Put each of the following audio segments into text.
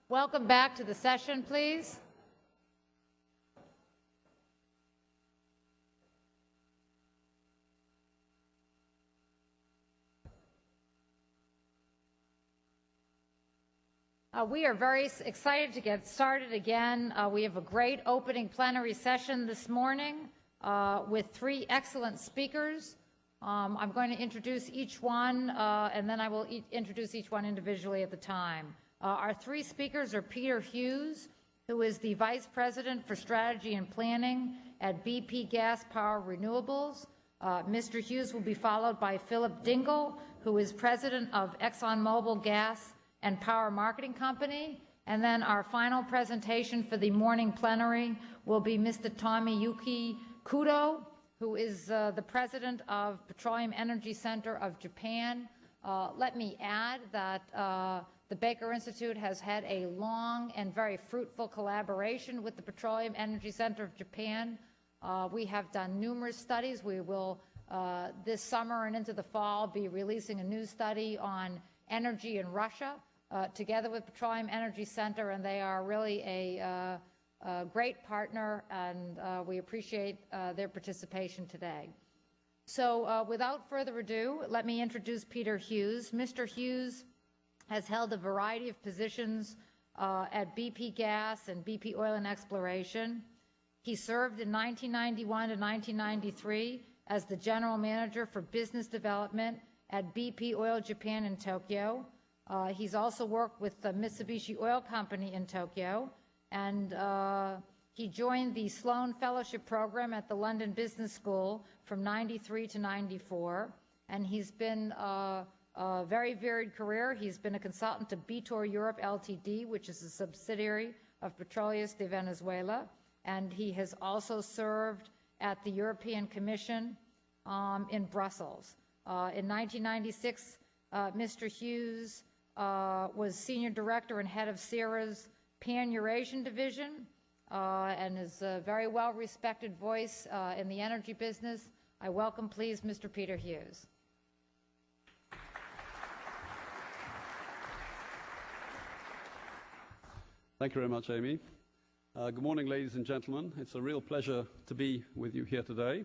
Welcome back to the session, please. We are very excited to get started again. We have a great opening plenary session this morning with three excellent speakers. I'm going to introduce each one, and then I will introduce each one individually at the time. Our three speakers are Peter Hughes, who is the Vice President for Strategy and Planning at BP Gas Power Renewables. Mr. Hughes will be followed by Philip Dingle, who is President of ExxonMobil Gas and Power Marketing Company. And then our final presentation for the morning plenary will be Mr. Tomiyuki Kudo, who is the President of Petroleum Energy Center of Japan. Let me add that the Baker Institute has had a long and very fruitful collaboration with the Petroleum Energy Center of Japan. We have done numerous studies. We will, this summer and into the fall, be releasing a new study on energy in Russia together with Petroleum Energy Center, and they are really a great partner, and we appreciate their participation today. So without further ado, let me introduce Peter Hughes. Mr. Hughes has held a variety of positions at BP Gas and BP Oil and Exploration. He served in 1991 to 1993 as the General Manager for Business Development at BP Oil Japan in Tokyo. He's also worked with the Mitsubishi Oil Company in Tokyo, and he joined the Sloan Fellowship Program at the London Business School from 93 to 94, and he's been a very varied career. He's been a consultant to Bitor Europe Ltd., which is a subsidiary of Petroleus de Venezuela, and he has also served at the European Commission in Brussels. In 1996, Mr. Hughes was Senior Director and Head of CERA's Pan-Eurasian Division, and is a very well-respected voice in the energy business. I welcome, please, Mr. Peter Hughes. Thank you very much, Amy. Good morning, ladies and gentlemen. It's a real pleasure to be with you here today.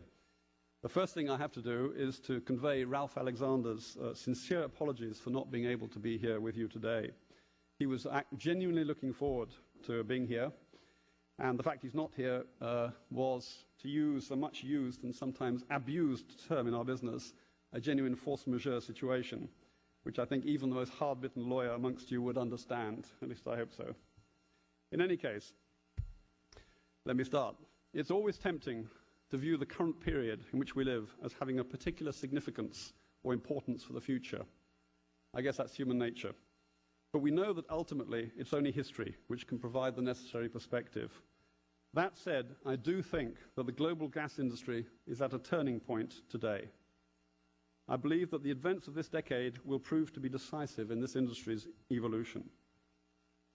The first thing I have to do is to convey Ralph Alexander's sincere apologies for not being able to be here with you today. He was genuinely looking forward to being here, and the fact he's not here was, to use a much used and sometimes abused term in our business, a genuine force majeure situation, which I think even the most hard-bitten lawyer amongst you would understand. At least I hope so. In any case, let me start. It's always tempting to view the current period in which we live as having a particular significance or importance for the future. I guess that's human nature. But we know that ultimately it's only history which can provide the necessary perspective. That said, I do think that the global gas industry is at a turning point today. I believe that the events of this decade will prove to be decisive in this industry's evolution.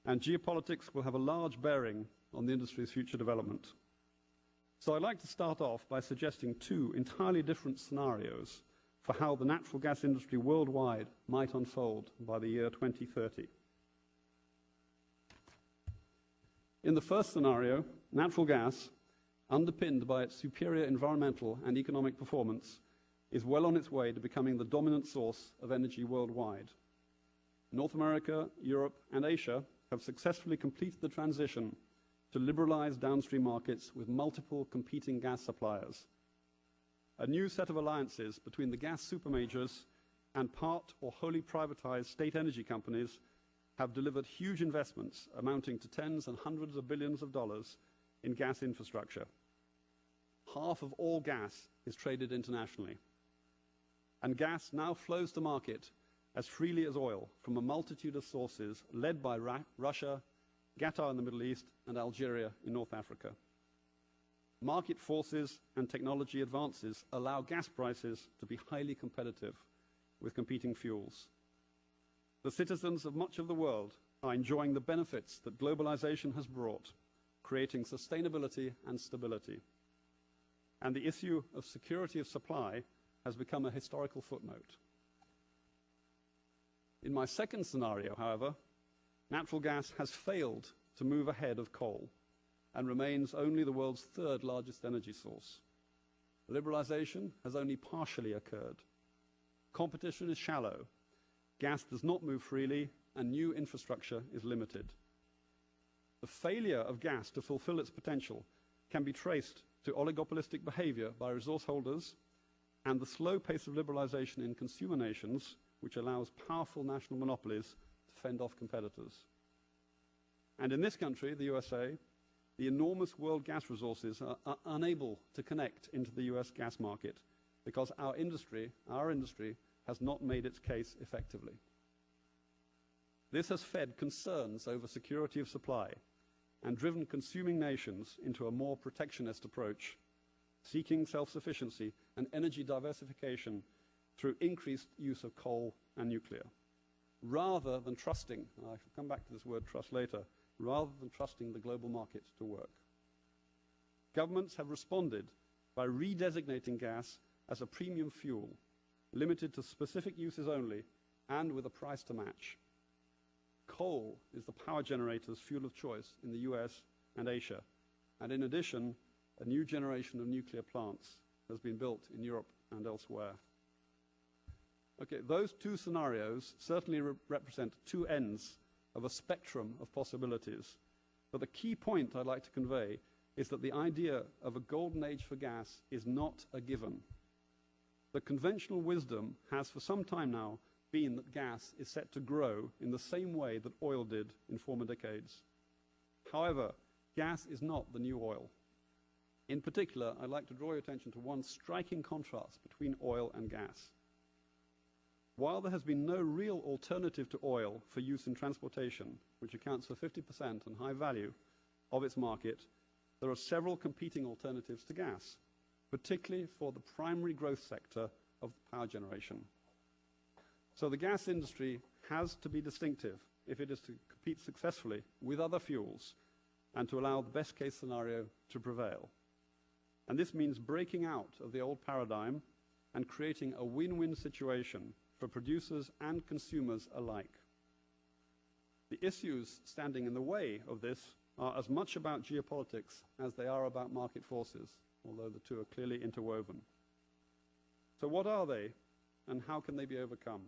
And geopolitics will have a large bearing on the industry's future development. So I'd like to start off by suggesting two entirely different scenarios for how the natural gas industry worldwide might unfold by the year 2030. In the first scenario, natural gas, underpinned by its superior environmental and economic performance, is well on its way to becoming the dominant source of energy worldwide. North America, Europe, and Asia have successfully completed the transition to liberalize downstream markets with multiple competing gas suppliers. A new set of alliances between the gas supermajors and part or wholly privatized state energy companies have delivered huge investments amounting to tens and hundreds of billions of dollars in gas infrastructure. Half of all gas is traded internationally. And gas now flows to market as freely as oil from a multitude of sources led by Russia, Qatar in the Middle East, and Algeria in North Africa. Market forces and technology advances allow gas prices to be highly competitive with competing fuels. The citizens of much of the world are enjoying the benefits that globalization has brought, creating sustainability and stability. And the issue of security of supply has become a historical footnote. In my second scenario, however, Natural gas has failed to move ahead of coal and remains only the world's third largest energy source. Liberalization has only partially occurred. Competition is shallow, gas does not move freely, and new infrastructure is limited. The failure of gas to fulfill its potential can be traced to oligopolistic behavior by resource holders and the slow pace of liberalization in consumer nations, which allows powerful national monopolies to fend off competitors. And in this country, the USA, the enormous world gas resources are unable to connect into the US gas market because our industry has not made its case effectively. This has fed concerns over security of supply and driven consuming nations into a more protectionist approach, seeking self-sufficiency and energy diversification through increased use of coal and nuclear, rather than trusting, and I shall come back to this word trust later, rather than trusting the global market to work. Governments have responded by redesignating gas as a premium fuel, limited to specific uses only, and with a price to match. Coal is the power generator's fuel of choice in the US and Asia, and in addition, a new generation of nuclear plants has been built in Europe and elsewhere. Okay, those two scenarios certainly represent two ends of a spectrum of possibilities, but the key point I'd like to convey is that the idea of a golden age for gas is not a given. The conventional wisdom has for some time now been that gas is set to grow in the same way that oil did in former decades. However, gas is not the new oil. In particular, I'd like to draw your attention to one striking contrast between oil and gas. While there has been no real alternative to oil for use in transportation, which accounts for 50% and high value of its market, there are several competing alternatives to gas, particularly for the primary growth sector of power generation. So the gas industry has to be distinctive if it is to compete successfully with other fuels and to allow the best case scenario to prevail. And this means breaking out of the old paradigm and creating a win-win situation for producers and consumers alike. The issues standing in the way of this are as much about geopolitics as they are about market forces, although the two are clearly interwoven. So what are they, and how can they be overcome?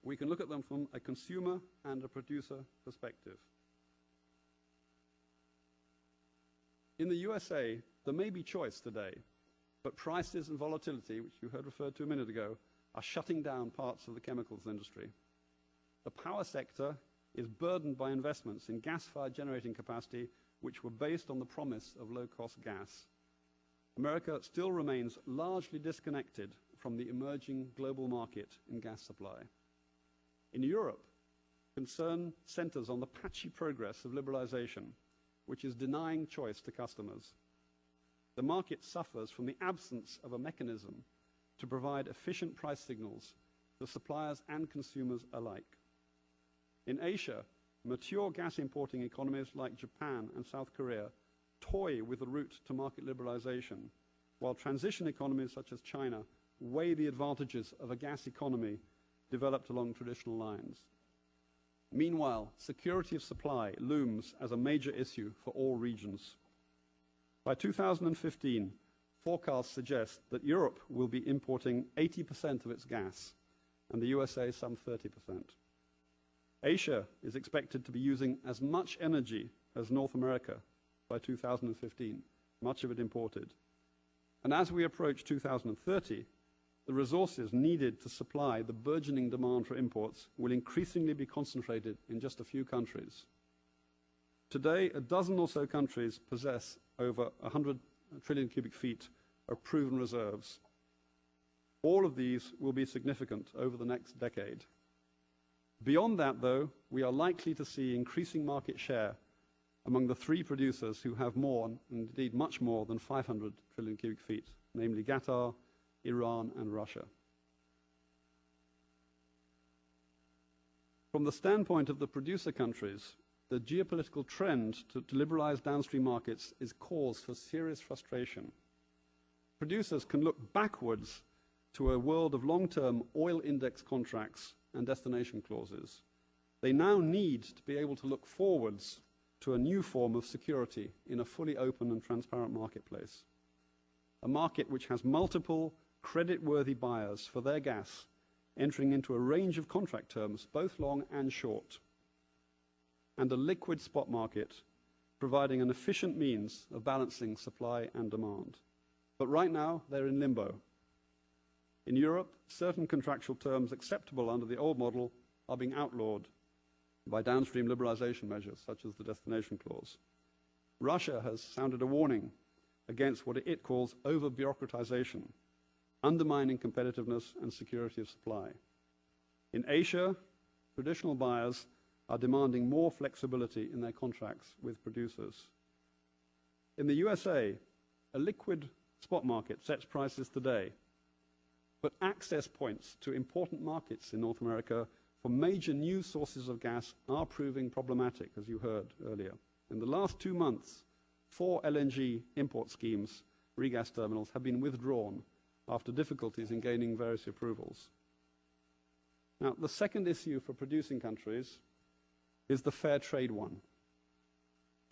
We can look at them from a consumer and a producer perspective. In the USA, there may be choice today, but prices and volatility, which you heard referred to a minute ago, are shutting down parts of the chemicals industry. The power sector is burdened by investments in gas-fired generating capacity which were based on the promise of low-cost gas. America still remains largely disconnected from the emerging global market in gas supply. In Europe, concern centers on the patchy progress of liberalization, which is denying choice to customers. The market suffers from the absence of a mechanism to provide efficient price signals to suppliers and consumers alike. In Asia, mature gas importing economies like Japan and South Korea toy with the route to market liberalization, while transition economies such as China weigh the advantages of a gas economy developed along traditional lines. Meanwhile, security of supply looms as a major issue for all regions. By 2015, forecasts suggest that Europe will be importing 80% of its gas, and the USA some 30%. Asia is expected to be using as much energy as North America by 2015, much of it imported. And as we approach 2030, the resources needed to supply the burgeoning demand for imports will increasingly be concentrated in just a few countries. Today, a dozen or so countries possess over 100 trillion cubic feet of proven reserves. All of these will be significant over the next decade. Beyond that, though, we are likely to see increasing market share among the three producers who have more, and indeed much more, than 500 trillion cubic feet, namely Qatar, Iran, and Russia. From the standpoint of the producer countries, the geopolitical trend to liberalize downstream markets is cause for serious frustration. Producers can look backwards to a world of long-term oil index contracts and destination clauses. They now need to be able to look forwards to a new form of security in a fully open and transparent marketplace. A market which has multiple credit-worthy buyers for their gas entering into a range of contract terms, both long and short. And a liquid spot market providing an efficient means of balancing supply and demand. But right now, they're in limbo. In Europe, certain contractual terms acceptable under the old model are being outlawed by downstream liberalization measures, such as the destination clause. Russia has sounded a warning against what it calls over-bureaucratization, undermining competitiveness and security of supply. In Asia, traditional buyers are demanding more flexibility in their contracts with producers. In the USA, a liquid spot market sets prices today, but access points to important markets in North America for major new sources of gas are proving problematic, as you heard earlier. In the last 2 months, 4 LNG import schemes, regas terminals, have been withdrawn after difficulties in gaining various approvals. Now, the second issue for producing countries is the fair trade one.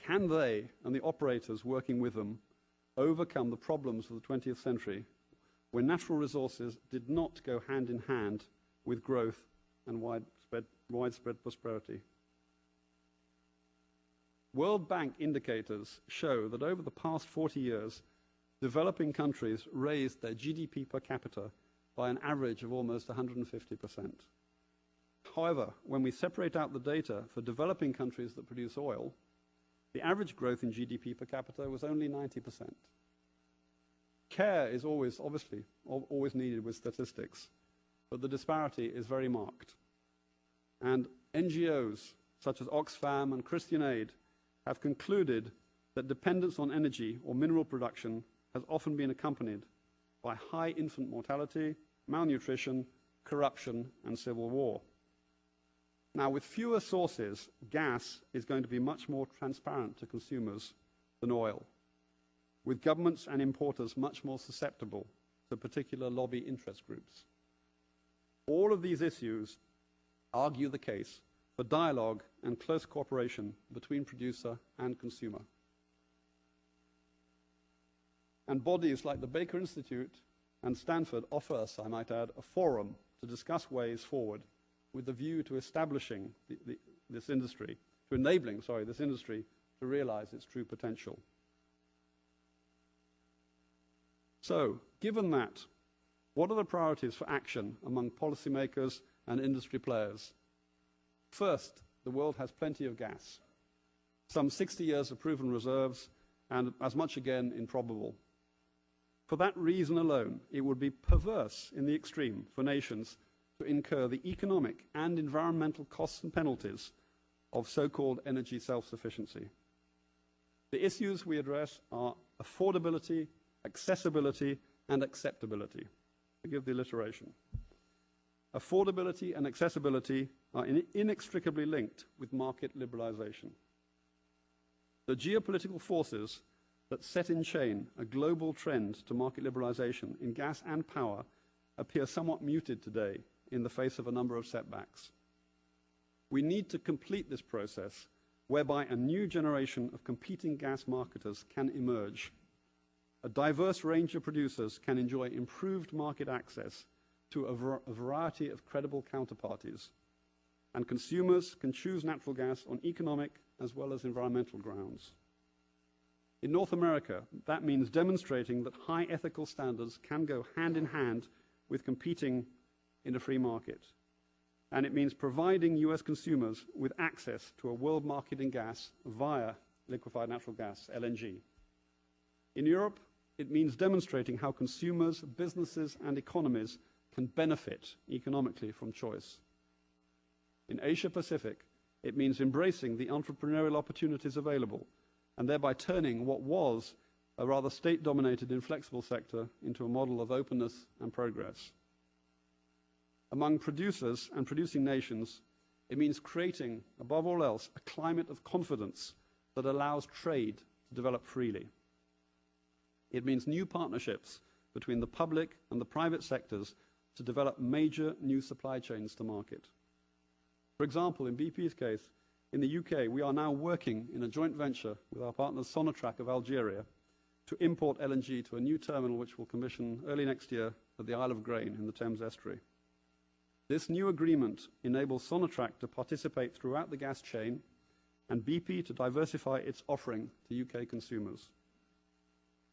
Can they and the operators working with them overcome the problems of the 20th century when natural resources did not go hand in hand with growth and widespread prosperity? World Bank indicators show that over the past 40 years, developing countries raised their GDP per capita by an average of almost 150%. However, when we separate out the data for developing countries that produce oil, the average growth in GDP per capita was only 90%. Care is always needed with statistics, but the disparity is very marked. And NGOs such as Oxfam and Christian Aid have concluded that dependence on energy or mineral production has often been accompanied by high infant mortality, malnutrition, corruption, and civil war. Now, with fewer sources, gas is going to be much more transparent to consumers than oil, with governments and importers much more susceptible to particular lobby interest groups. All of these issues argue the case for dialogue and close cooperation between producer and consumer. And bodies like the Baker Institute and Stanford offer us, I might add, a forum to discuss ways forward with the view to establishing this industry, to enabling, this industry to realize its true potential. So, given that, what are the priorities for action among policymakers and industry players? First, the world has plenty of gas, some 60 years of proven reserves, and as much again in probable. For that reason alone, it would be perverse in the extreme for nations to incur the economic and environmental costs and penalties of so-called energy self-sufficiency. The issues we address are affordability, accessibility, and acceptability. Forgive the alliteration. Affordability and accessibility are inextricably linked with market liberalization. The geopolitical forces that set in chain a global trend to market liberalization in gas and power appear somewhat muted today in the face of a number of setbacks. We need to complete this process whereby a new generation of competing gas marketers can emerge. A diverse range of producers can enjoy improved market access to a variety of credible counterparties, and consumers can choose natural gas on economic as well as environmental grounds. In North America, that means demonstrating that high ethical standards can go hand in hand with competing in a free market. And it means providing US consumers with access to a world market in gas via liquefied natural gas, LNG. In Europe, it means demonstrating how consumers, businesses, and economies can benefit economically from choice. In Asia Pacific, it means embracing the entrepreneurial opportunities available and thereby turning what was a rather state-dominated, inflexible sector into a model of openness and progress. Among producers and producing nations, it means creating, above all else, a climate of confidence that allows trade to develop freely. It means new partnerships between the public and the private sectors to develop major new supply chains to market. For example, in BP's case, in the UK, we are now working in a joint venture with our partners Sonatrach of Algeria to import LNG to a new terminal which will commission early next year at the Isle of Grain in the Thames Estuary. This new agreement enables Sonatrach to participate throughout the gas chain and BP to diversify its offering to UK consumers.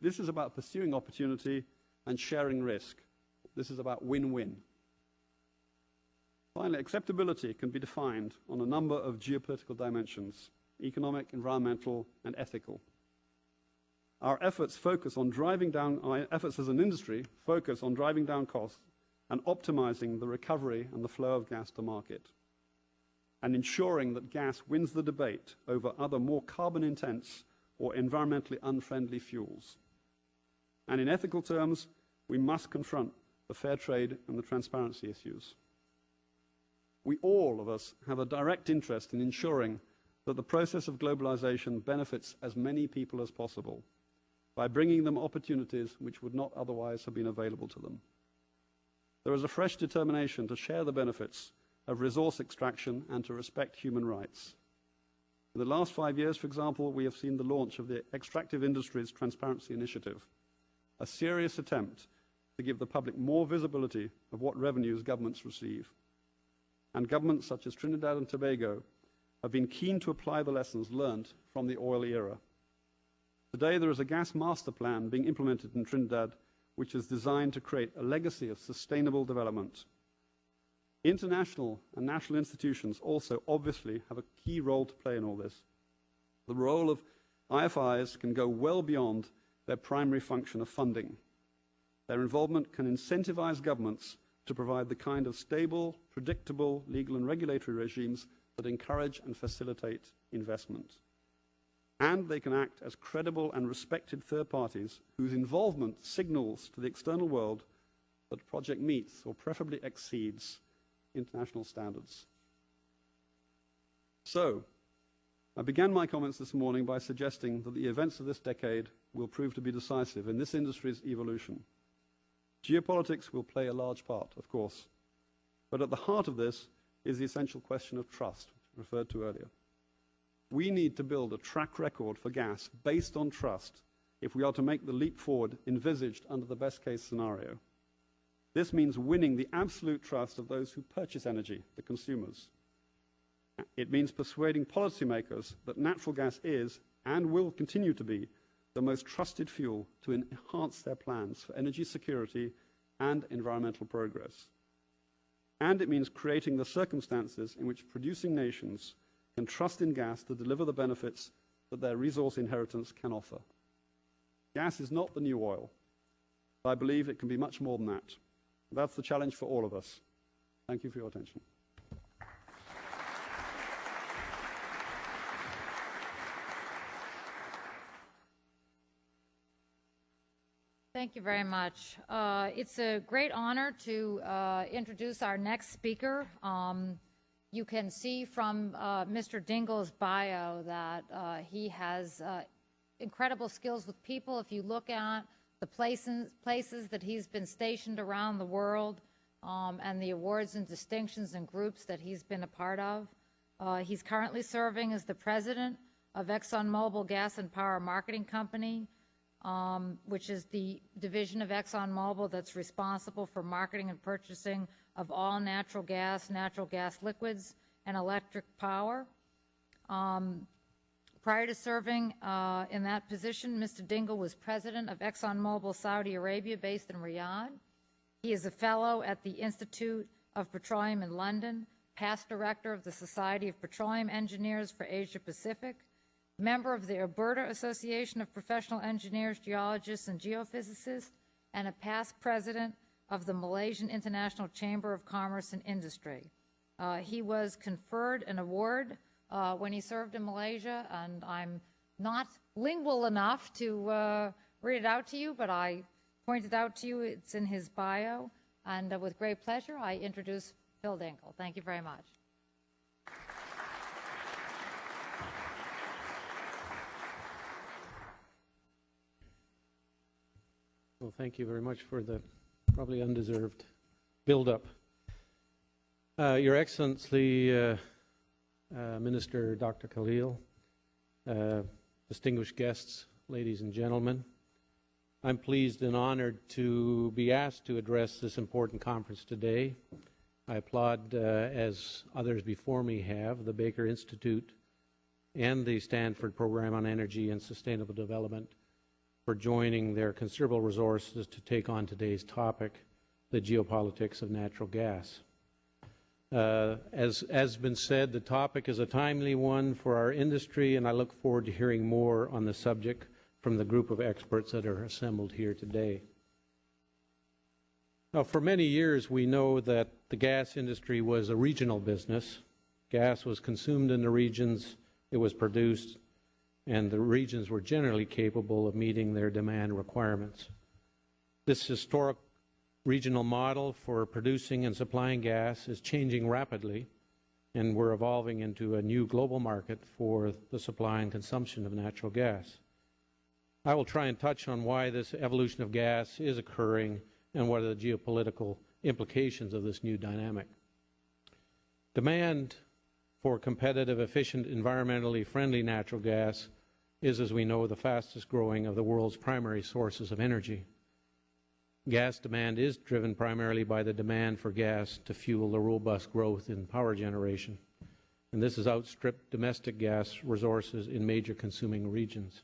This is about pursuing opportunity and sharing risk. This is about win-win. Finally, acceptability can be defined on a number of geopolitical dimensions: economic, environmental, and ethical. Our efforts as an industry focus on driving down costs and optimizing the recovery and the flow of gas to market, and ensuring that gas wins the debate over other more carbon-intense or environmentally unfriendly fuels. And in ethical terms, we must confront the fair trade and the transparency issues. We, all of us, have a direct interest in ensuring that the process of globalization benefits as many people as possible by bringing them opportunities which would not otherwise have been available to them. There is a fresh determination to share the benefits of resource extraction and to respect human rights. In the last 5 years, for example, we have seen the launch of the Extractive Industries Transparency Initiative, a serious attempt to give the public more visibility of what revenues governments receive. And governments such as Trinidad and Tobago have been keen to apply the lessons learned from the oil era. Today, there is a gas master plan being implemented in Trinidad which is designed to create a legacy of sustainable development. International and national institutions also obviously have a key role to play in all this. The role of IFIs can go well beyond their primary function of funding. Their involvement can incentivize governments to provide the kind of stable, predictable legal and regulatory regimes that encourage and facilitate investment. And they can act as credible and respected third parties whose involvement signals to the external world that a project meets or preferably exceeds international standards. So, I began my comments this morning by suggesting that the events of this decade will prove to be decisive in this industry's evolution. Geopolitics will play a large part, of course, but at the heart of this is the essential question of trust, referred to earlier. We need to build a track record for gas based on trust if we are to make the leap forward envisaged under the best-case scenario. This means winning the absolute trust of those who purchase energy, the consumers. It means persuading policymakers that natural gas is, and will continue to be, the most trusted fuel to enhance their plans for energy security and environmental progress. And it means creating the circumstances in which producing nations can trust in gas to deliver the benefits that their resource inheritance can offer. Gas is not the new oil, but I believe it can be much more than that. That's the challenge for all of us. Thank you for your attention. Thank you very much. It's a great honor to introduce our next speaker. You can see from Mr. Dingell's bio that he has incredible skills with people. If you look at the places that he's been stationed around the world and the awards and distinctions and groups that he's been a part of. He's currently serving as the president of ExxonMobil Gas and Power Marketing Company, which is the division of ExxonMobil that's responsible for marketing and purchasing of all natural gas liquids, and electric power. Prior to serving in that position, Mr. Dingell was president of ExxonMobil Saudi Arabia, based in Riyadh. He is a fellow at the Institute of Petroleum in London, past director of the Society of Petroleum Engineers for Asia Pacific, member of the Alberta Association of Professional Engineers, Geologists, and Geophysicists, and a past president of the Malaysian International Chamber of Commerce and Industry. He was conferred an award when he served in Malaysia, and I'm not lingual enough to read it out to you, but I pointed out to you it's in his bio, and with great pleasure, I introduce Phil Dingell. Thank you very much. Well, thank you very much for the probably undeserved build-up. Your Excellency, Minister Dr. Khalil, distinguished guests, ladies and gentlemen. I'm pleased and honored to be asked to address this important conference today. I applaud, as others before me have, the Baker Institute and the Stanford Program on Energy and Sustainable Development for joining their considerable resources to take on today's topic, the geopolitics of natural gas. As has been said, the topic is a timely one for our industry, and I look forward to hearing more on the subject from the group of experts that are assembled here today. Now, for many years, we know that the gas industry was a regional business. Gas was consumed in the regions it was produced, and the regions were generally capable of meeting their demand requirements. This historic regional model for producing and supplying gas is changing rapidly, and we're evolving into a new global market for the supply and consumption of natural gas. I will try and touch on why this evolution of gas is occurring and what are the geopolitical implications of this new dynamic. Demand for competitive, efficient, environmentally friendly natural gas is, as we know, the fastest growing of the world's primary sources of energy. Gas demand is driven primarily by the demand for gas to fuel the robust growth in power generation, and this has outstripped domestic gas resources in major consuming regions.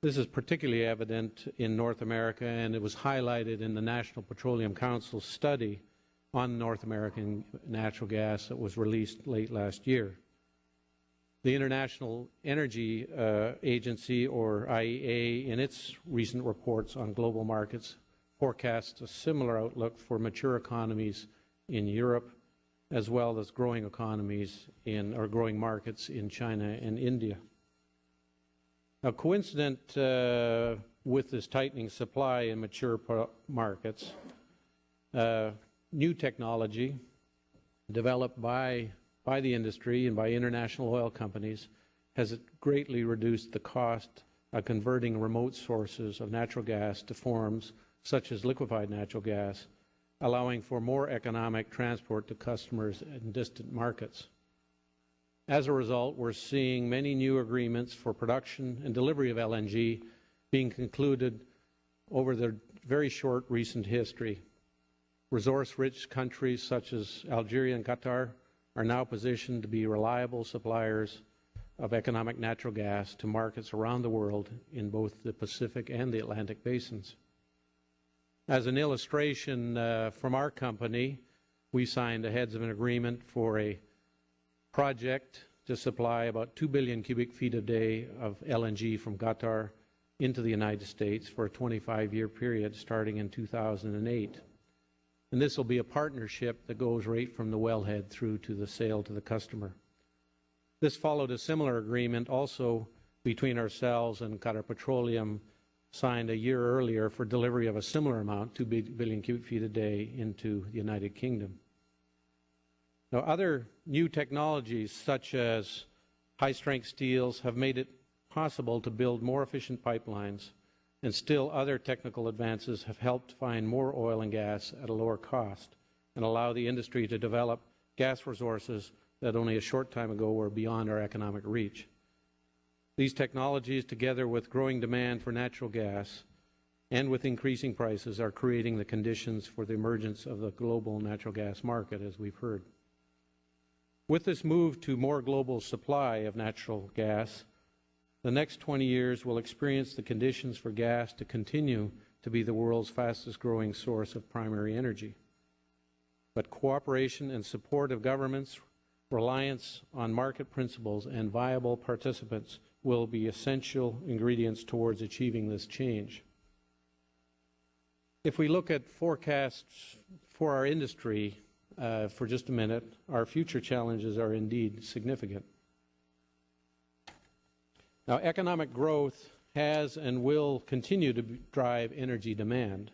This is particularly evident in North America, and it was highlighted in the National Petroleum Council's study on North American natural gas that was released late last year. The International Energy Agency, or IEA, in its recent reports on global markets, forecasts a similar outlook for mature economies in Europe, as well as growing economies or growing markets in China and India. Now, coincident with this tightening supply in mature markets, new technology developed by the industry and by international oil companies has greatly reduced the cost of converting remote sources of natural gas to forms such as liquefied natural gas, allowing for more economic transport to customers in distant markets. As a result, we're seeing many new agreements for production and delivery of LNG being concluded over the very short recent history. Resource-rich countries such as Algeria and Qatar are now positioned to be reliable suppliers of economic natural gas to markets around the world in both the Pacific and the Atlantic basins. As an illustration from our company, we signed a heads of an agreement for a project to supply about 2 billion cubic feet a day of LNG from Qatar into the United States for a 25-year period starting in 2008. And this will be a partnership that goes right from the wellhead through to the sale to the customer. This followed a similar agreement also between ourselves and Qatar Petroleum, signed a year earlier for delivery of a similar amount, 2 billion cubic feet a day, into the United Kingdom. Now, other new technologies such as high-strength steels have made it possible to build more efficient pipelines, and still other technical advances have helped find more oil and gas at a lower cost and allow the industry to develop gas resources that only a short time ago were beyond our economic reach. These technologies, together with growing demand for natural gas and with increasing prices, are creating the conditions for the emergence of the global natural gas market, as we've heard. With this move to more global supply of natural gas, the next 20 years will experience the conditions for gas to continue to be the world's fastest growing source of primary energy. But cooperation and support of governments, reliance on market principles, and viable participants will be essential ingredients towards achieving this change. If we look at forecasts for our industry for just a minute, our future challenges are indeed significant. Now, economic growth has and will continue to drive energy demand,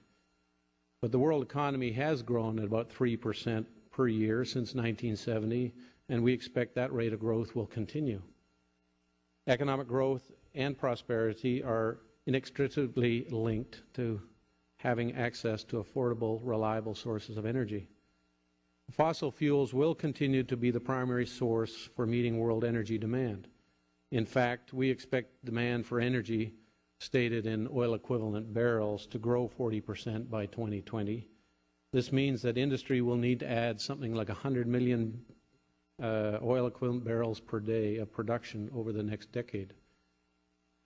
but the world economy has grown at about 3% per year since 1970, and we expect that rate of growth will continue. Economic growth and prosperity are inextricably linked to having access to affordable, reliable sources of energy. Fossil fuels will continue to be the primary source for meeting world energy demand. In fact, we expect demand for energy, stated in oil equivalent barrels, to grow 40% by 2020. This means that industry will need to add something like 100 million oil equivalent barrels per day of production over the next decade.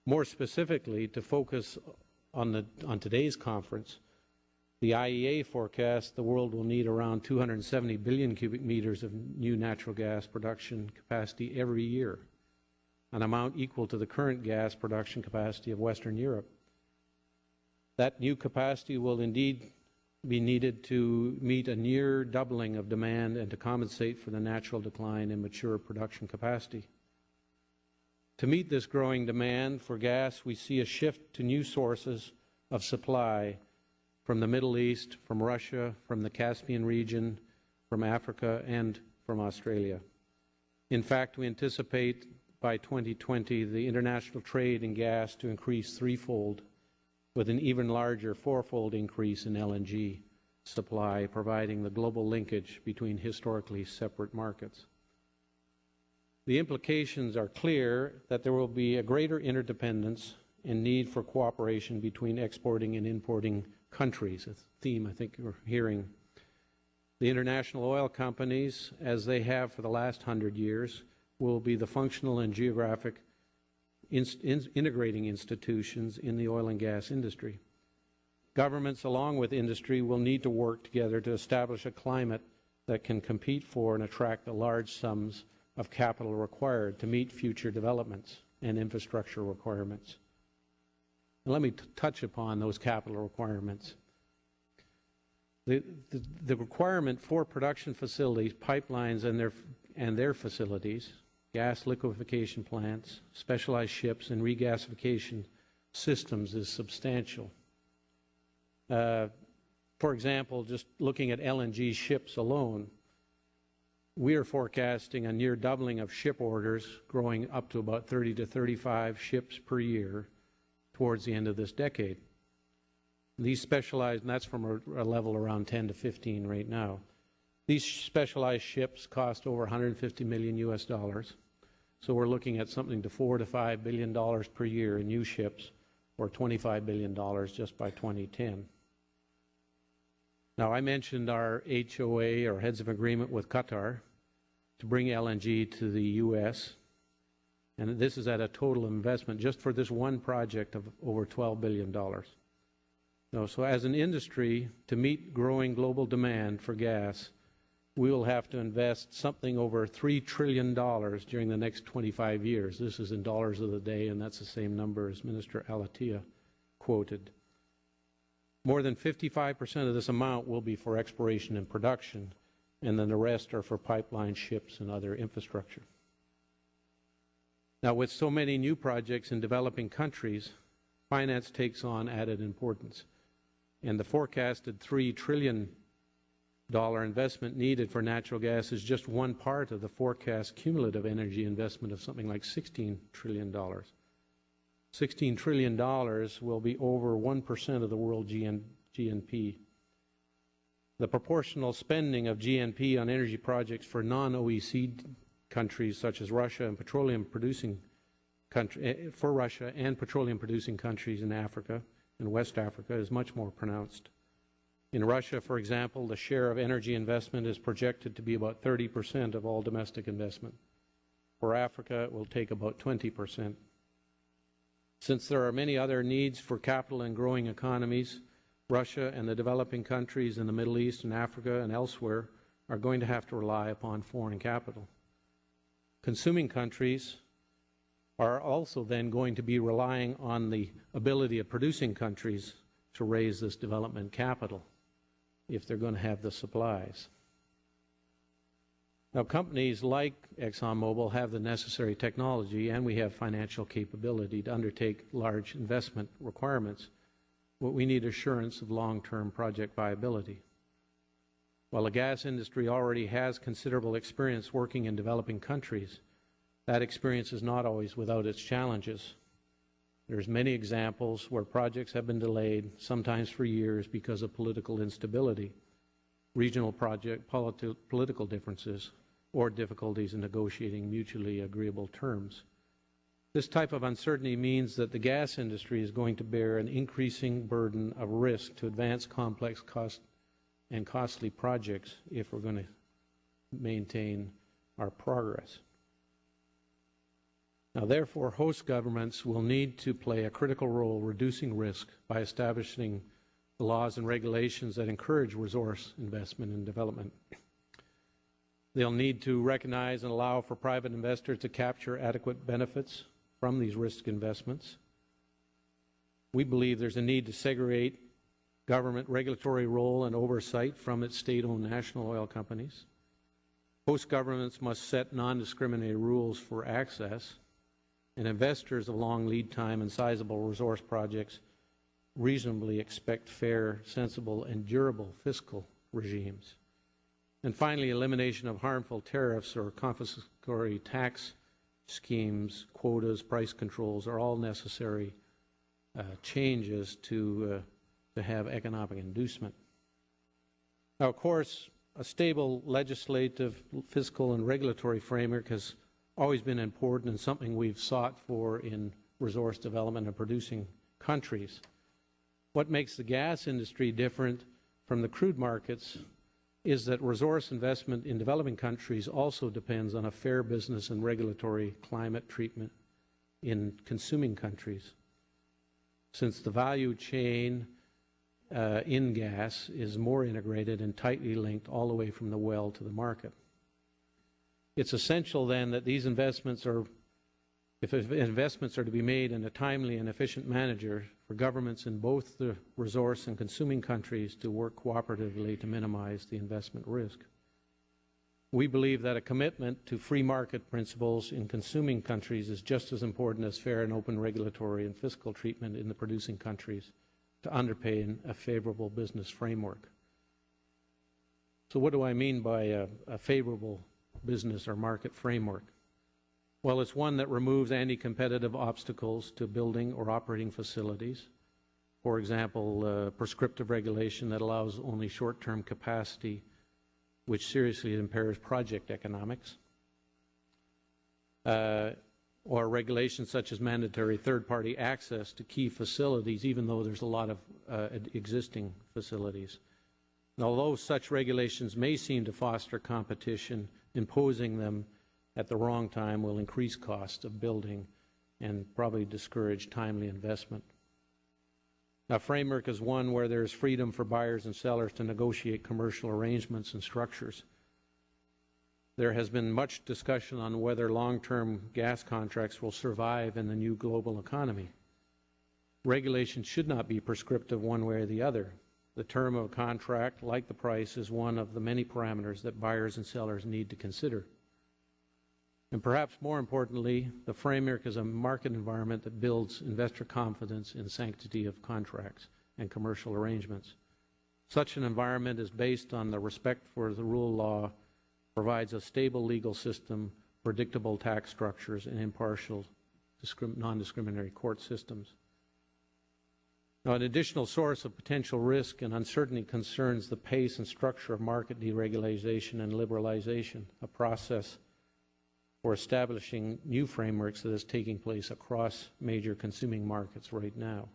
More specifically, to focus on today's conference, the IEA forecasts the world will need around 270 billion cubic meters of new natural gas production capacity every year, an amount equal to the current gas production capacity of Western Europe. That new capacity will indeed be needed to meet a near doubling of demand and to compensate for the natural decline in mature production capacity. To meet this growing demand for gas, we see a shift to new sources of supply from the Middle East, from Russia, from the Caspian region, from Africa, and from Australia. In fact, we anticipate by 2020 the international trade in gas to increase threefold, with an even larger fourfold increase in LNG supply, providing the global linkage between historically separate markets. The implications are clear that there will be a greater interdependence and need for cooperation between exporting and importing countries, a theme I think you're hearing. The international oil companies, as they have for the last 100 years, will be the functional and geographic integrating institutions in the oil and gas industry. Governments, along with industry, will need to work together to establish a climate that can compete for and attract the large sums of capital required to meet future developments and infrastructure requirements. And let me touch upon those capital requirements. The requirement for production facilities, pipelines and their facilities, gas liquefaction plants, specialized ships, and regasification systems is substantial. For example, just looking at LNG ships alone, we are forecasting a near doubling of ship orders, growing up to about 30 to 35 ships per year towards the end of this decade. These specialized, and that's from a level around 10 to 15 right now. These specialized ships cost over $150 million US. So we're looking at something to $4 to $5 billion per year in new ships, or $25 billion just by 2010. Now, I mentioned our HOA, or Heads of Agreement, with Qatar to bring LNG to the U.S., and this is at a total investment just for this one project of over $12 billion. So as an industry, to meet growing global demand for gas, we will have to invest something over $3 trillion during the next 25 years. This is in dollars of the day, and that's the same number as Minister Alatia quoted. More than 55% of this amount will be for exploration and production, and then the rest are for pipeline, ships, and other infrastructure. Now, with so many new projects in developing countries, finance takes on added importance, and the forecasted $3 trillion investment needed for natural gas is just one part of the forecast cumulative energy investment of something like $16 trillion. $16 trillion will be over 1% of the world GNP. The proportional spending of GNP on energy projects for non-OECD countries such as Russia and petroleum-producing countries in Africa and West Africa is much more pronounced. In Russia, for example, the share of energy investment is projected to be about 30% of all domestic investment. For Africa, it will take about 20%. Since there are many other needs for capital in growing economies, Russia and the developing countries in the Middle East and Africa and elsewhere are going to have to rely upon foreign capital. Consuming countries are also then going to be relying on the ability of producing countries to raise this development capital if they're going to have the supplies. Now, companies like ExxonMobil have the necessary technology, and we have financial capability to undertake large investment requirements, but we need assurance of long-term project viability. While the gas industry already has considerable experience working in developing countries, that experience is not always without its challenges. There's many examples where projects have been delayed, sometimes for years, because of political instability. regional political differences, or difficulties in negotiating mutually agreeable terms. This type of uncertainty means that the gas industry is going to bear an increasing burden of risk to advance complex and costly projects if we're going to maintain our progress. Now, therefore, host governments will need to play a critical role reducing risk by establishing the laws and regulations that encourage resource investment and development. They'll need to recognize and allow for private investors to capture adequate benefits from these risk investments. We believe there's a need to segregate government regulatory role and oversight from its state-owned national oil companies. Host governments must set non-discriminatory rules for access, and investors of long lead time and sizable resource projects reasonably expect fair, sensible, and durable fiscal regimes. And finally, elimination of harmful tariffs or confiscatory tax schemes, quotas, price controls are all necessary changes to have economic inducement. Now, of course, a stable legislative, fiscal, and regulatory framework has always been important and something we've sought for in resource development and producing countries. What makes the gas industry different from the crude markets is that resource investment in developing countries also depends on a fair business and regulatory climate treatment in consuming countries, since the value chain in gas is more integrated and tightly linked all the way from the well to the market. It's essential then that these investments are, if investments are to be made in a timely and efficient manner, for governments in both the resource and consuming countries to work cooperatively to minimize the investment risk. We believe that a commitment to free market principles in consuming countries is just as important as fair and open regulatory and fiscal treatment in the producing countries to underpin a favorable business framework. So what do I mean by a favorable business or market framework? Well, it's one that removes anti-competitive obstacles to building or operating facilities. For example, prescriptive regulation that allows only short-term capacity, which seriously impairs project economics. Or regulations such as mandatory third-party access to key facilities, even though there's a lot of existing facilities. And although such regulations may seem to foster competition, imposing them at the wrong time will increase costs of building and probably discourage timely investment. Now, framework is one where there is freedom for buyers and sellers to negotiate commercial arrangements and structures. There has been much discussion on whether long-term gas contracts will survive in the new global economy. Regulation should not be prescriptive one way or the other. The term of a contract, like the price, is one of the many parameters that buyers and sellers need to consider. And perhaps more importantly, the framework is a market environment that builds investor confidence in the sanctity of contracts and commercial arrangements. Such an environment is based on the respect for the rule of law, provides a stable legal system, predictable tax structures, and impartial, non-discriminatory court systems. Now, an additional source of potential risk and uncertainty concerns the pace and structure of market deregulation and liberalization, a process for establishing new frameworks that is taking place across major consuming markets right now.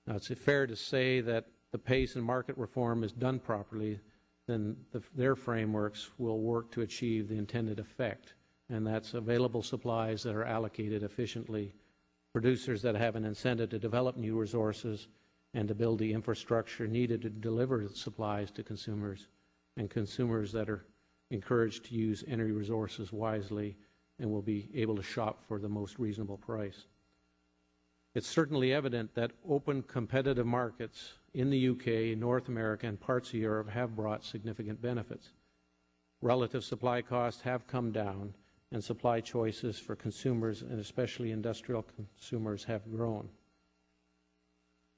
Now, it's fair to say that the pace and market reform is done properly, then their frameworks will work to achieve the intended effect, and that's available supplies that are allocated efficiently, producers that have an incentive to develop new resources and to build the infrastructure needed to deliver supplies to consumers, and consumers that are encouraged to use energy resources wisely and will be able to shop for the most reasonable price. It's certainly evident that open competitive markets in the UK, North America, and parts of Europe have brought significant benefits. Relative supply costs have come down, and supply choices for consumers, and especially industrial consumers, have grown.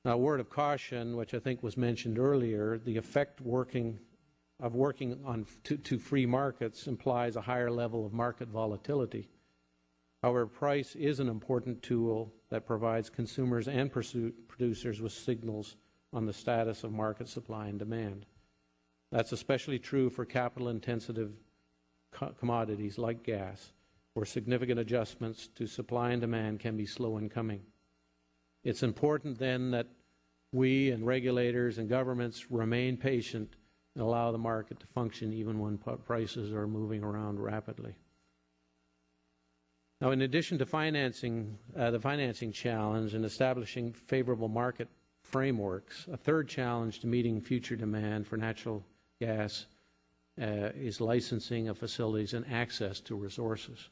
Now, a word of caution, which I think was mentioned earlier, the effect of working on to free markets implies a higher level of market volatility. However, price is an important tool that provides consumers and producers with signals on the status of market supply and demand. That's especially true for capital-intensive commodities like gas, where significant adjustments to supply and demand can be slow in coming. It's important then that we and regulators and governments remain patient and allow the market to function even when prices are moving around rapidly. Now, in addition to the financing challenge and establishing favorable market frameworks, a third challenge to meeting future demand for natural gas is licensing of facilities and access to resources.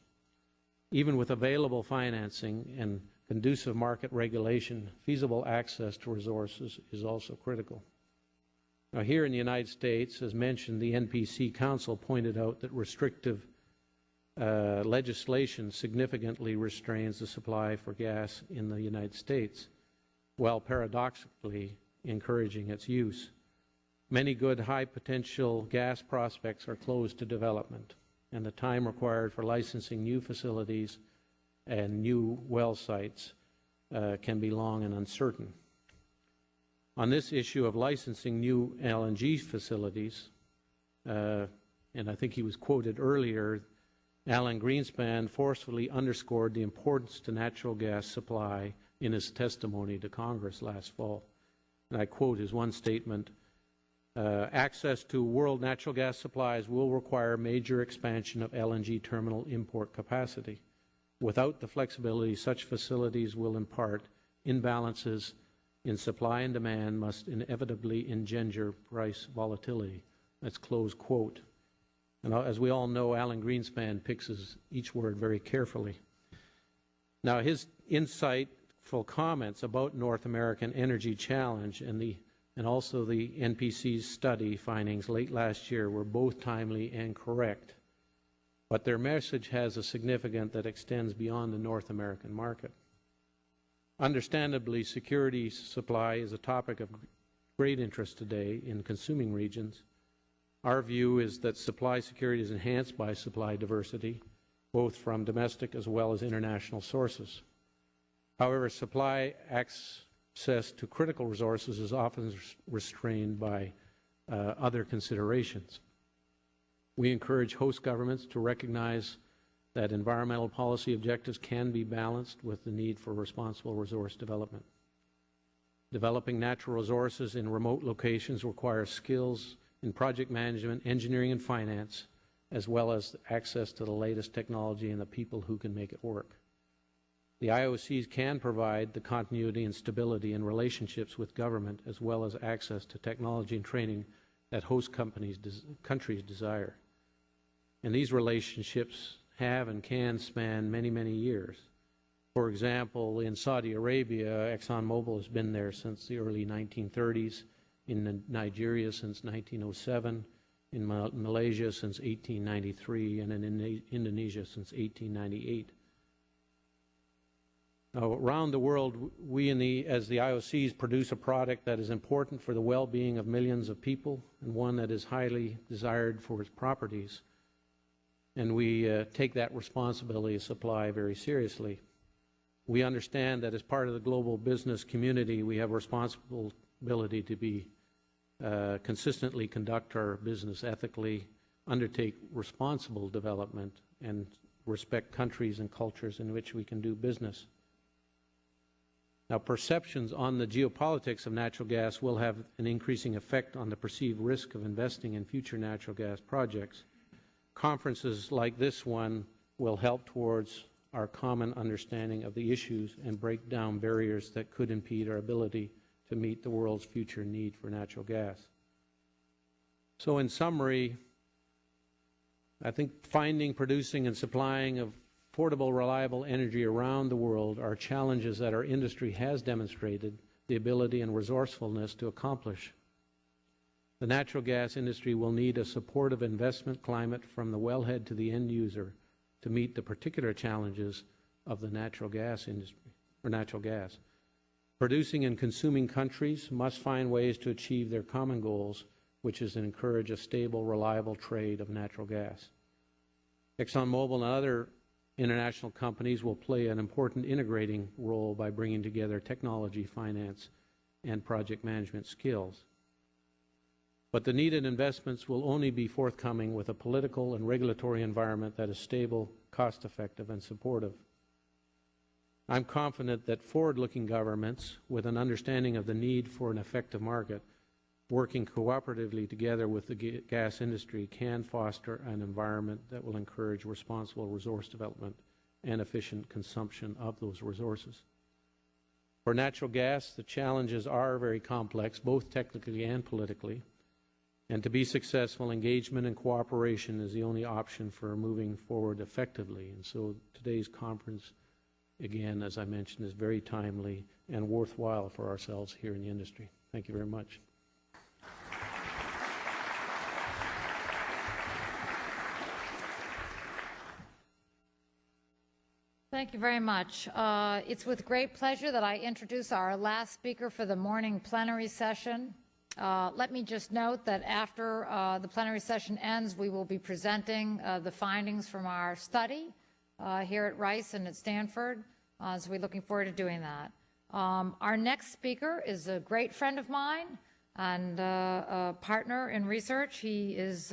Even with available financing and conducive market regulation, feasible access to resources is also critical. Now, here in the United States, as mentioned, the NPC Council pointed out that restrictive legislation significantly restrains the supply for gas in the United States, while paradoxically encouraging its use. Many good high-potential gas prospects are closed to development, and the time required for licensing new facilities and new well sites can be long and uncertain. On this issue of licensing new LNG facilities, and I think he was quoted earlier, Alan Greenspan forcefully underscored the importance to natural gas supply in his testimony to Congress last fall. And I quote his one statement, access to world natural gas supplies will require major expansion of LNG terminal import capacity. Without the flexibility such facilities will impart, imbalances in supply and demand must inevitably engender price volatility. That's close quote. And as we all know, Alan Greenspan picks each word very carefully. Now, his insightful comments about North American energy challenge and also the NPC's study findings late last year were both timely and correct. But their message has a significance that extends beyond the North American market. Understandably, security supply is a topic of great interest today in consuming regions. Our view is that supply security is enhanced by supply diversity, both from domestic as well as international sources. However, supply access to critical resources is often restrained by other considerations. We encourage host governments to recognize that environmental policy objectives can be balanced with the need for responsible resource development. Developing natural resources in remote locations requires skills in project management, engineering, and finance, as well as access to the latest technology and the people who can make it work. The IOCs can provide the continuity and stability in relationships with government, as well as access to technology and training that host countries desire. And these relationships have and can span many, many years. For example, in Saudi Arabia, ExxonMobil has been there since the early 1930s, in Nigeria since 1907, in Malaysia since 1893, and in Indonesia since 1898. Now, around the world, we as the IOCs produce a product that is important for the well-being of millions of people and one that is highly desired for its properties. And we take that responsibility of supply very seriously. We understand that as part of the global business community, we have a responsibility to be consistently conduct our business ethically, undertake responsible development, and respect countries and cultures in which we can do business. Now, perceptions on the geopolitics of natural gas will have an increasing effect on the perceived risk of investing in future natural gas projects. Conferences like this one will help towards our common understanding of the issues and break down barriers that could impede our ability to meet the world's future need for natural gas. So in summary, I think finding, producing, and supplying of affordable, reliable energy around the world are challenges that our industry has demonstrated the ability and resourcefulness to accomplish. The natural gas industry will need a supportive investment climate from the wellhead to the end user to meet the particular challenges of the natural gas industry, or natural gas. Producing and consuming countries must find ways to achieve their common goals, which is to encourage a stable, reliable trade of natural gas. ExxonMobil and other international companies will play an important integrating role by bringing together technology, finance, and project management skills. But the needed investments will only be forthcoming with a political and regulatory environment that is stable, cost-effective, and supportive. I'm confident that forward-looking governments, with an understanding of the need for an effective market, working cooperatively together with the gas industry, can foster an environment that will encourage responsible resource development and efficient consumption of those resources. For natural gas, the challenges are very complex, both technically and politically. And to be successful, engagement and cooperation is the only option for moving forward effectively. And so today's conference, again, as I mentioned, is very timely and worthwhile for ourselves here in the industry. Thank you very much. Thank you very much. It's with great pleasure that I introduce our last speaker for the morning plenary session. Let me just note that after the plenary session ends, we will be presenting the findings from our study here at Rice and at Stanford. So we're looking forward to doing that. Our next speaker is a great friend of mine and a partner in research. He is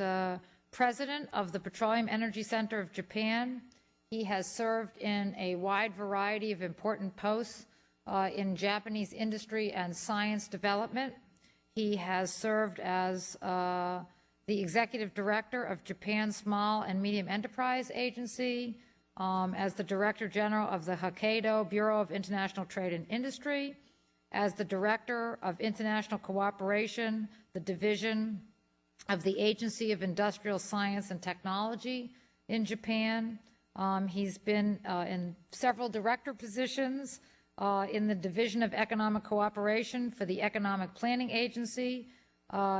president of the Petroleum Energy Center of Japan. He has served in a wide variety of important posts in Japanese industry and science development. He has served as the executive director of Japan's Small and Medium Enterprise Agency, as the director general of the Hokkaido Bureau of International Trade and Industry, as the director of international cooperation, the division of the Agency of Industrial Science and Technology in Japan. He's been in several director positions in the Division of Economic Cooperation for the Economic Planning Agency.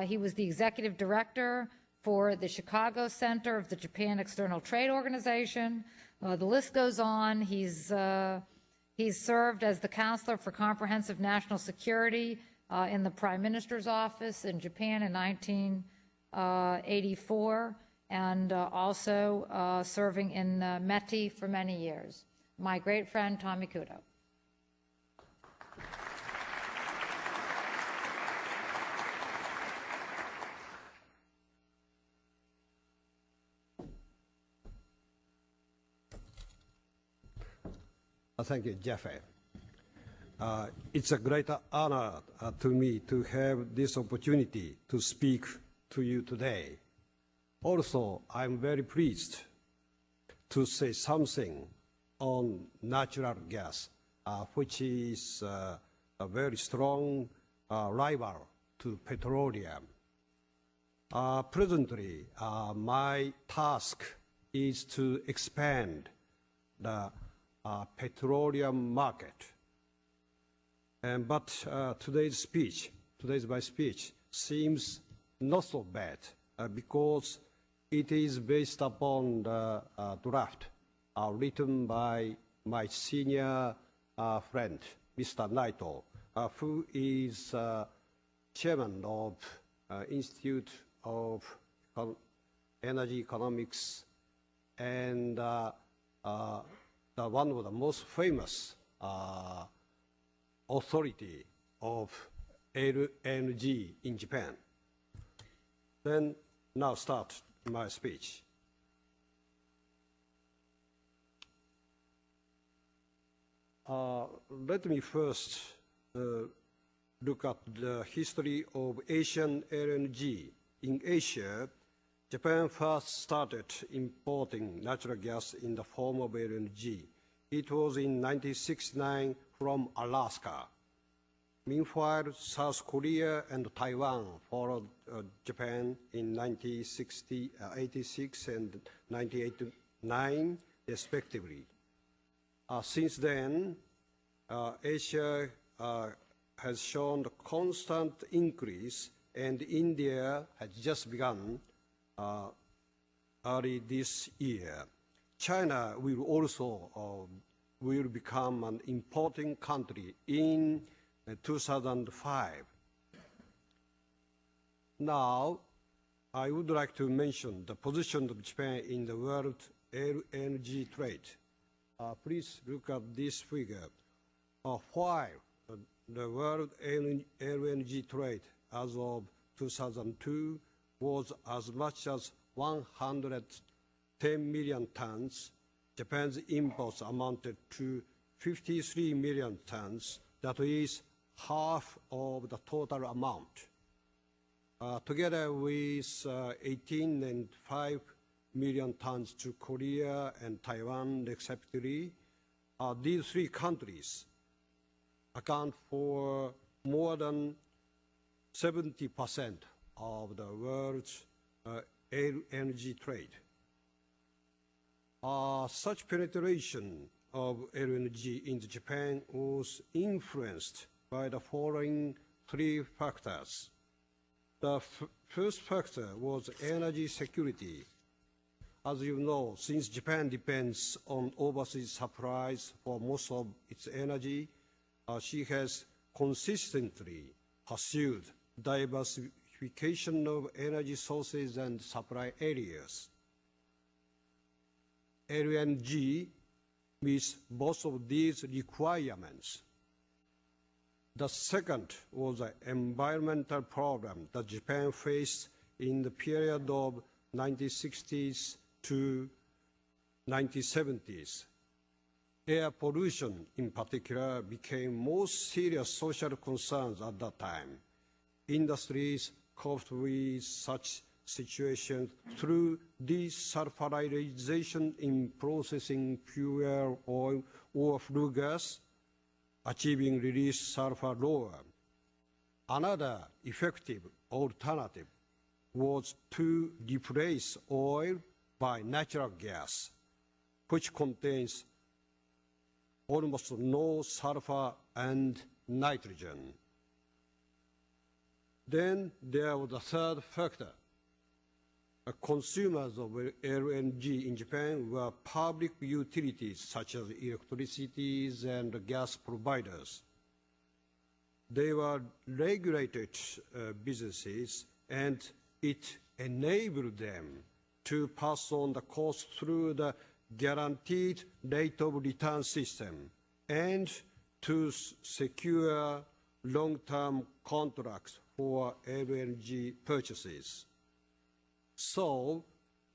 He was the executive director for the Chicago Center of the Japan External Trade Organization. The list goes on. He's served as the counselor for comprehensive national security in the Prime Minister's office in Japan in 1984. And also serving in METI for many years. My great friend, Tommy Kudo. Thank you, Jeffrey. It's a great honor to me to have this opportunity to speak to you today. Also, I'm very pleased to say something on natural gas, which is a very strong rival to petroleum. Presently, my task is to expand the petroleum market. But today's my speech seems not so bad because it is based upon the draft written by my senior friend, Mr. Naito, who is chairman of Institute of Energy Economics and one of the most famous authority of LNG in Japan. Then now start my speech. Let me first look at the history of Asian LNG. In Asia, Japan first started importing natural gas in the form of LNG. It was in 1969 from Alaska. Meanwhile, South Korea and Taiwan followed Japan in 1986 and 1989, respectively. Since then, Asia has shown a constant increase, and India has just begun early this year. China will also will become an importing country in 2005. Now, I would like to mention the position of Japan in the world LNG trade. Please look at this figure. While the world LNG trade as of 2002 was as much as 110 million tons. Japan's imports amounted to 53 million tons. That is half of the total amount. Together with 18 and 5 million tons to Korea and Taiwan, respectively, these three countries account for more than 70% of the world's energy trade. Such penetration of LNG into Japan was influenced by the following three factors. The first factor was energy security. As you know, since Japan depends on overseas supplies for most of its energy, she has consistently pursued diversification of energy sources and supply areas. LNG meets both of these requirements. The second was an environmental problem that Japan faced in the period of 1960s to 1970s. Air pollution, in particular, became most serious social concerns at that time. Industries coped with such situations through desulfurization in processing fuel, oil, or flue gas, achieving released sulfur lower. Another effective alternative was to replace oil by natural gas, which contains almost no sulfur and nitrogen. Then there was a third factor. Consumers of LNG in Japan were public utilities such as electricity and gas providers. They were regulated businesses, and it enabled them to pass on the cost through the guaranteed rate of return system and to secure long-term contracts for LNG purchases. So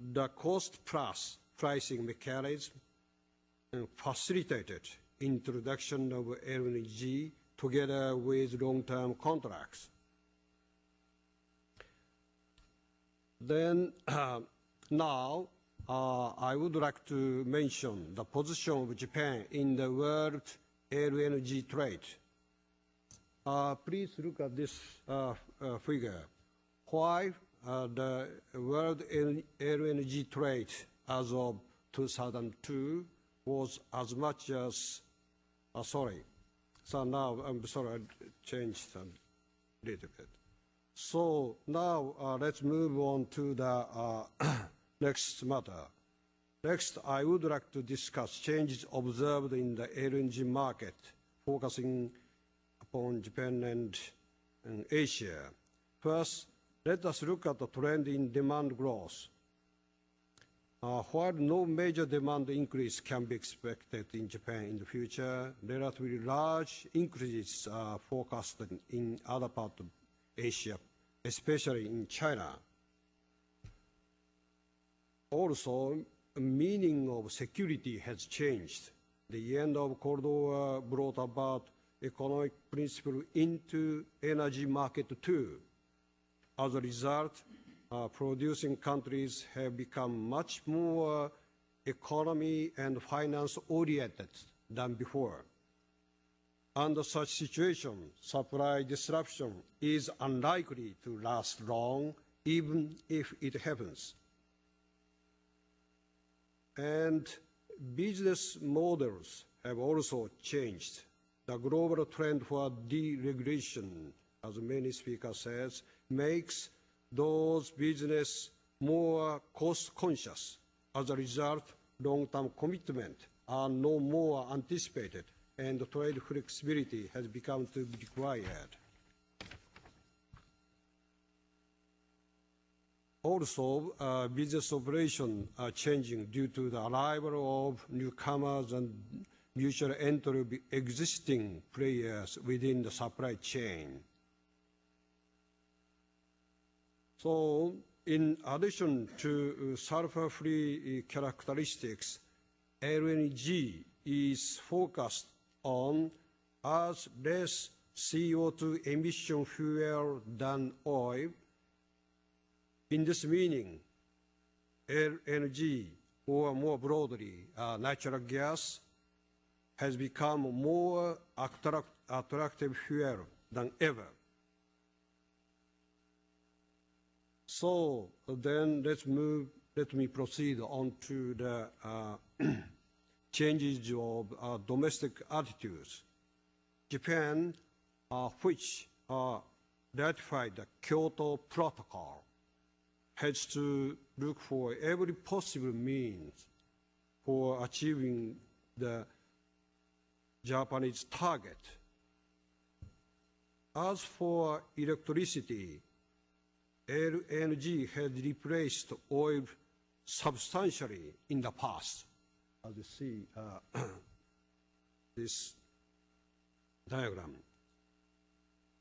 the cost-plus pricing mechanism facilitated introduction of LNG together with long-term contracts. Then now I would like to mention the position of Japan in the world LNG trade. Please look at this figure. Why the world LNG trade as of 2002 was as much as, so now, I'm sorry, I changed a little bit. So now let's move on to the next matter. Next, I would like to discuss changes observed in the LNG market, focusing upon Japan and Asia. First, let us look at the trend in demand growth. While no major demand increase can be expected in Japan in the future, relatively large increases are forecasted in other parts of Asia, especially in China. Also, the meaning of security has changed. The end of Cold War brought about economic principle into energy market too. As a result, producing countries have become much more economy and finance oriented than before. Under such situation, supply disruption is unlikely to last long, even if it happens. And business models have also changed. The global trend for deregulation, as many speakers says, makes those business more cost conscious. As a result, long-term commitment are no more anticipated, and trade flexibility has become to be required. Also, business operations are changing due to the arrival of newcomers and mutual entry of existing players within the supply chain. So in addition to sulfur-free characteristics, LNG is focused on as less CO2 emission fuel than oil. In this meaning, LNG, or more broadly, natural gas, has become more attractive fuel than ever. So then let me proceed on to the changes of domestic attitudes. Japan, which ratified the Kyoto Protocol, has to look for every possible means for achieving the Japanese target. As for electricity, LNG has replaced oil substantially in the past. As you see this diagram.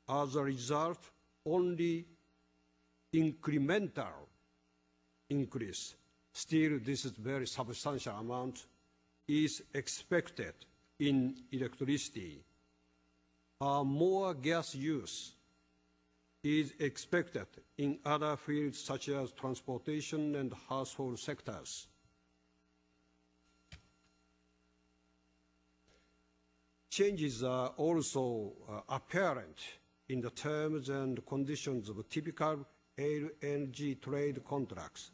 As a result, only incremental increase, still this is very substantial amount, is expected in electricity. More gas use is expected in other fields such as transportation and household sectors. Changes are also apparent in the terms and conditions of typical LNG trade contracts.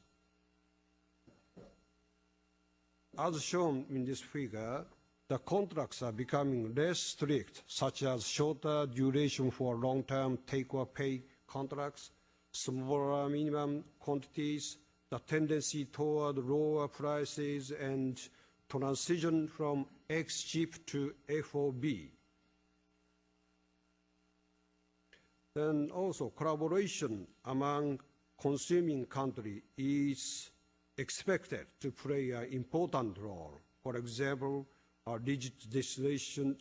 As shown in this figure, the contracts are becoming less strict, such as shorter duration for long-term take-or-pay contracts, smaller minimum quantities, the tendency toward lower prices, and transition from ex-ship to FOB. Then also collaboration among consuming countries is expected to play an important role. For example, destination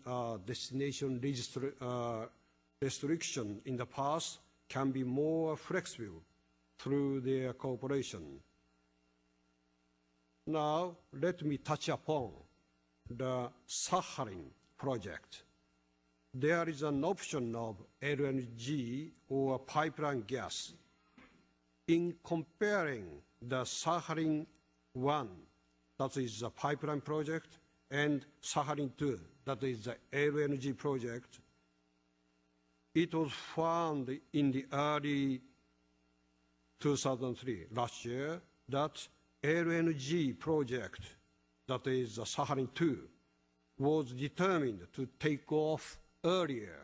restriction in the past can be more flexible through their cooperation. Now, let me touch upon the Sakhalin project. There is an option of LNG or pipeline gas. In comparing the Sakhalin-1, that is a pipeline project, and Sakhalin-2, that is the LNG project, it was found in the early 2003, last year, that LNG project, that is the Sakhalin-2, was determined to take off earlier.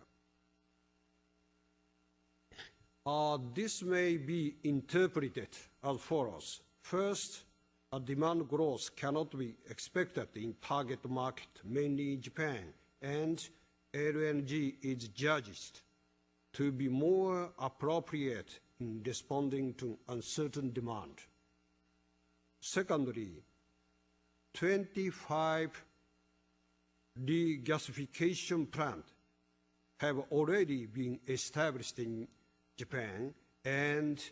This may be interpreted as follows. First, a demand growth cannot be expected in target market, mainly Japan, and LNG is judged to be more appropriate in responding to uncertain demand. Secondly, 25 regasification plants have already been established in Japan, and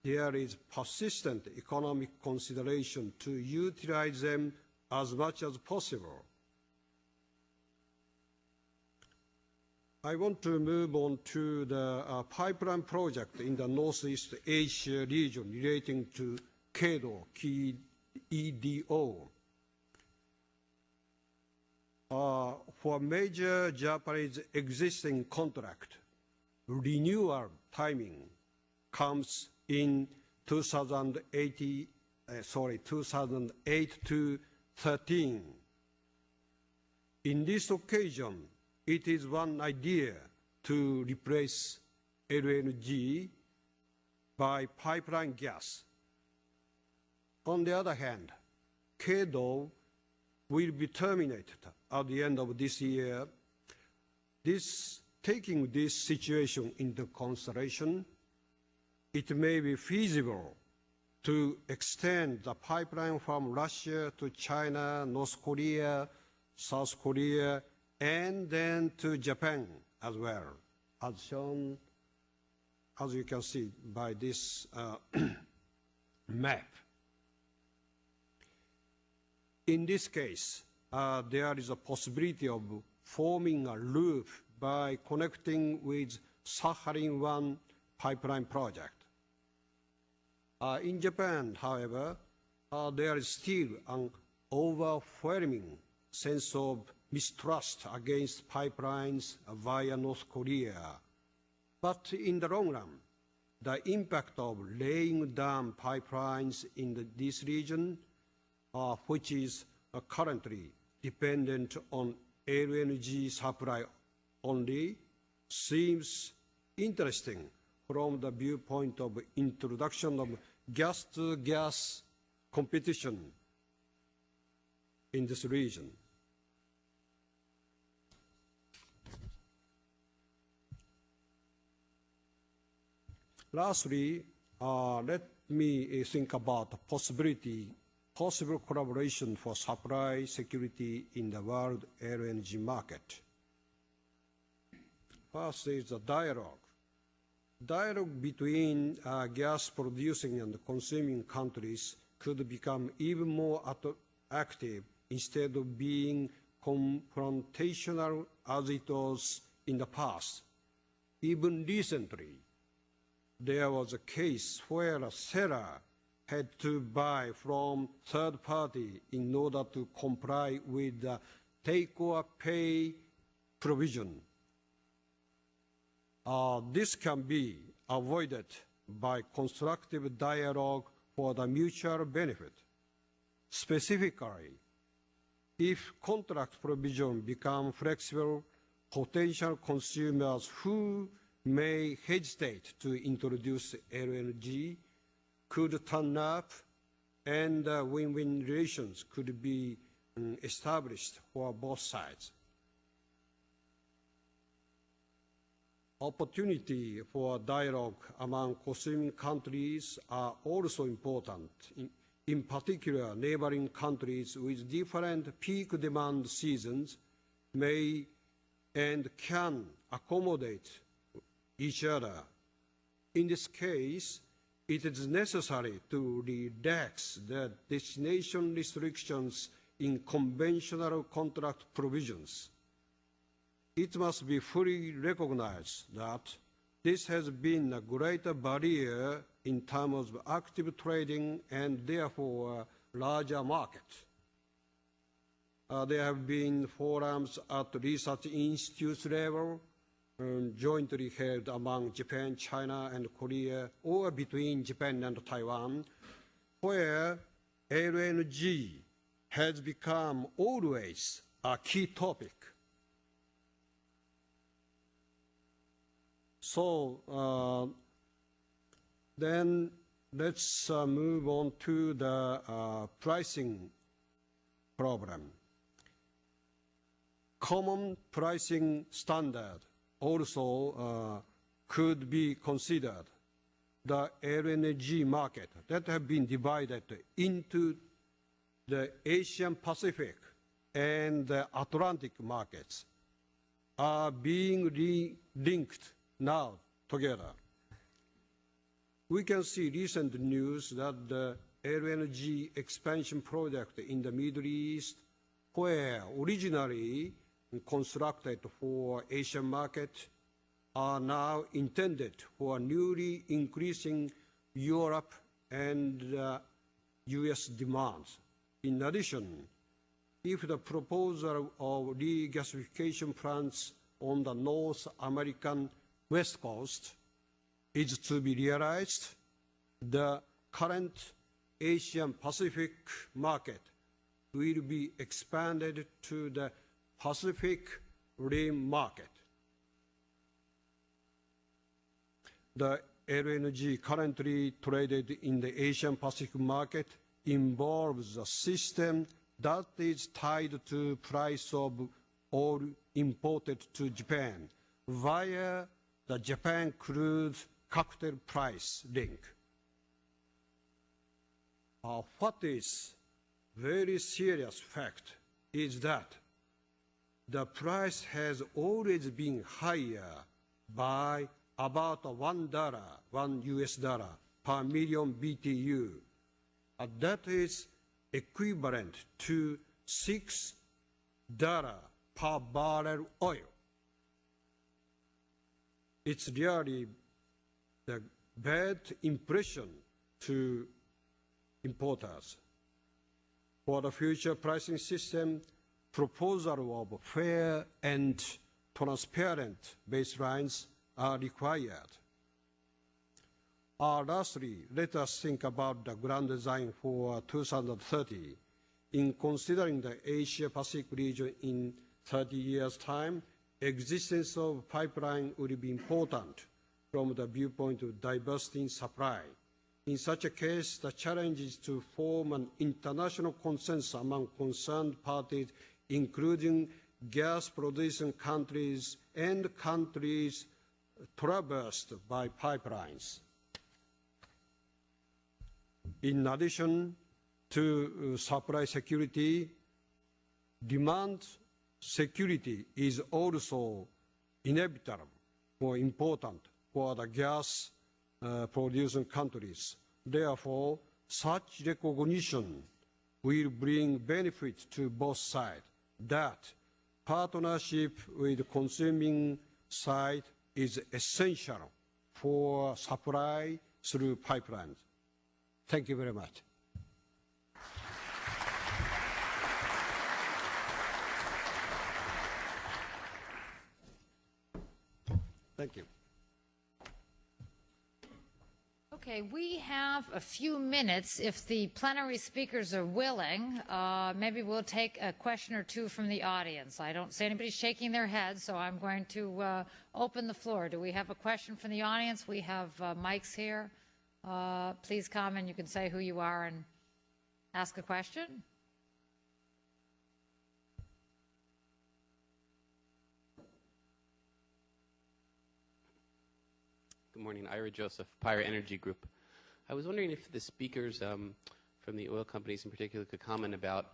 there is persistent economic consideration to utilize them as much as possible. I want to move on to the pipeline project in the Northeast Asia region relating to KEDO, KEDO. For major Japanese existing contract, renewal timing comes in 2008 to 13. In this occasion, it is one idea to replace LNG by pipeline gas. On the other hand, KEDO will be terminated at the end of this year. Taking this situation into consideration, it may be feasible to extend the pipeline from Russia to China, North Korea, South Korea, and then to Japan as well, as shown as you can see by this map. In this case, there is a possibility of forming a loop by connecting with Sakhalin-1 pipeline project. In Japan, however, there is still an overwhelming sense of mistrust against pipelines via North Korea. But in the long run, the impact of laying down pipelines in this region, which is currently dependent on LNG supply only, seems interesting from the viewpoint of introduction of gas-to-gas competition in this region. Lastly, let me think about the possible collaboration for supply security in the world LNG market. First is the dialogue. Dialogue between gas-producing and consuming countries could become even more active instead of being confrontational as it was in the past. Even recently, there was a case where a seller had to buy from third party in order to comply with the take-or-pay provision. This can be avoided by constructive dialogue for the mutual benefit. Specifically, if contract provision become flexible, potential consumers who may hesitate to introduce LNG could turn up, and win-win relations could be established for both sides. Opportunity for dialogue among consuming countries are also important. In particular, neighboring countries with different peak demand seasons may and can accommodate each other. In this case, it is necessary to relax the destination restrictions in conventional contract provisions. It must be fully recognized that this has been a greater barrier in terms of active trading and therefore a larger market. There have been forums at research institutes level, jointly held among Japan, China, and Korea, or between Japan and Taiwan, where LNG has become always a key topic. So then let's move on to the pricing problem. Common pricing standard also could be considered. The LNG market that have been divided into the Asian Pacific and the Atlantic markets are being linked now together. We can see recent news that the LNG expansion project in the Middle East, where originally constructed for Asian market, are now intended for newly increasing Europe and US demands. In addition, if the proposal of regasification plants on the North American West Coast is to be realized, the current Asian Pacific market will be expanded to the Pacific Rim market. The LNG currently traded in the Asian Pacific market involves a system that is tied to price of oil imported to Japan via the Japan crude cocktail price link. What is very serious fact is that the price has always been higher by about $1, $1 per million BTU. That is equivalent to $6 per barrel oil. It's really the bad impression to importers. For the future pricing system, proposal of fair and transparent baselines are required. Lastly, let us think about the grand design for 2030. In considering the Asia-Pacific region in 30 years' time, existence of pipeline will be important from the viewpoint of diversity in supply. In such a case, the challenge is to form an international consensus among concerned parties, including gas-producing countries and countries traversed by pipelines. In addition to supply security, demand security is also inevitable or important for the gas producing countries. Therefore, such recognition will bring benefit to both sides. That partnership with the consuming side is essential for supply through pipelines. Thank you very much. Thank you. Okay, we have a few minutes if the plenary speakers are willing. Maybe we'll take a question or two from the audience. I don't see anybody shaking their heads, so I'm going to open the floor. Do we have a question from the audience? We have mics here. Please come and you can say who you are and ask a question. Good morning, Ira Joseph, Pyre Energy Group. I was wondering if the speakers from the oil companies in particular could comment about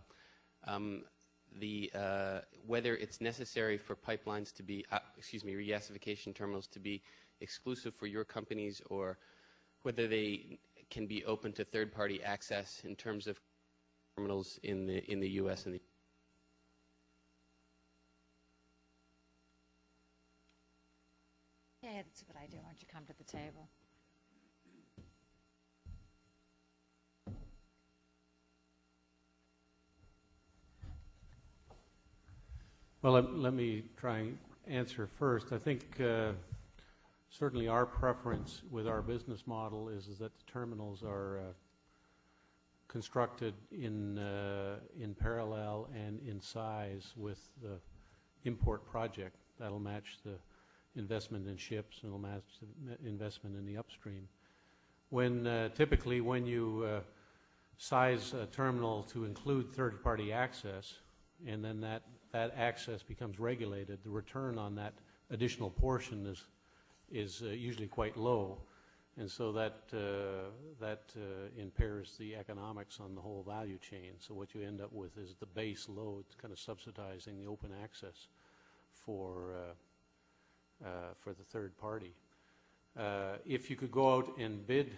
whether it's necessary for pipelines to be, regasification terminals to be exclusive for your companies, or whether they can be open to third-party access in terms of terminals in the U.S. and the Yeah, that's what I do. Why don't you come to the table? Well, let me try and answer first. I think certainly our preference with our business model is that the terminals are constructed in parallel and in size with the import project. That'll match the investment in ships, and it'll match the investment in the upstream. Typically when you size a terminal to include third-party access, and then that access becomes regulated, the return on that additional portion is usually quite low, and so that impairs the economics on the whole value chain. So what you end up with is the base load kind of subsidizing the open access for the third party. If you could go out and bid,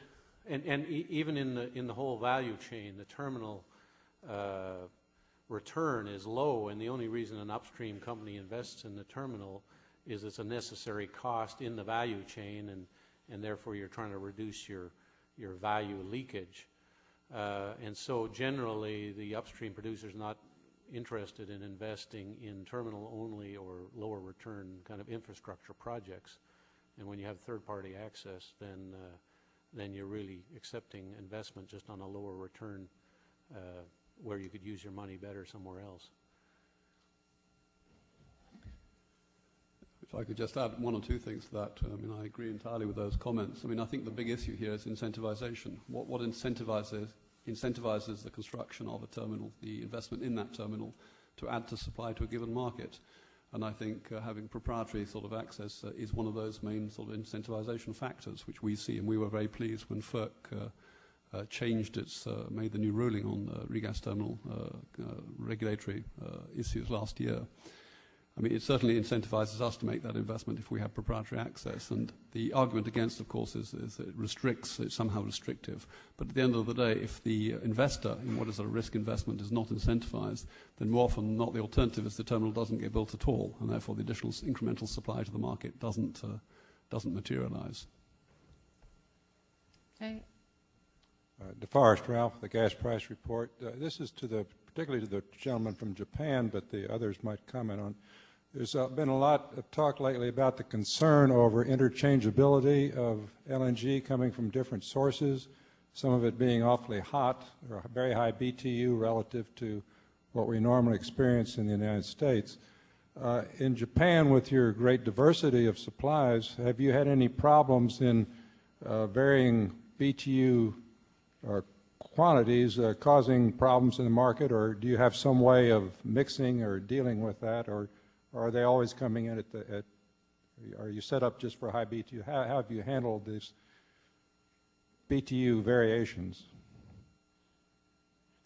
and even in the whole value chain, the terminal return is low, and the only reason an upstream company invests in the terminal is it's a necessary cost in the value chain, and therefore you're trying to reduce your value leakage. And so generally the upstream producer is not interested in investing in terminal only or lower return kind of infrastructure projects. And when you have third-party access, then you're really accepting investment just on a lower return where you could use your money better somewhere else. If I could just add one or two things to that. I agree entirely with those comments. I think the big issue here is incentivization. What incentivizes the construction of a terminal, the investment in that terminal, to add to supply to a given market? And I think having proprietary sort of access is one of those main sort of incentivization factors which we see, and we were very pleased when FERC made the new ruling on regas terminal regulatory issues last year. I mean, it certainly incentivizes us to make that investment if we have proprietary access. And the argument against, of course, is it restricts, it's somehow restrictive. But at the end of the day, if the investor in what is a risk investment is not incentivized, then more often than not the alternative is the terminal doesn't get built at all, and therefore the additional incremental supply to the market doesn't materialize. Okay. DeForest Ralph, the gas price report. This is particularly to the gentleman from Japan, but the others might comment on. There's been a lot of talk lately about the concern over interchangeability of LNG coming from different sources, some of it being awfully hot or very high BTU relative to what we normally experience in the United States. In Japan, with your great diversity of supplies, have you had any problems in varying BTU quantities causing problems in the market, or do you have some way of mixing or dealing with that, or are they always coming in are you set up just for high BTU? How have you handled these BTU variations?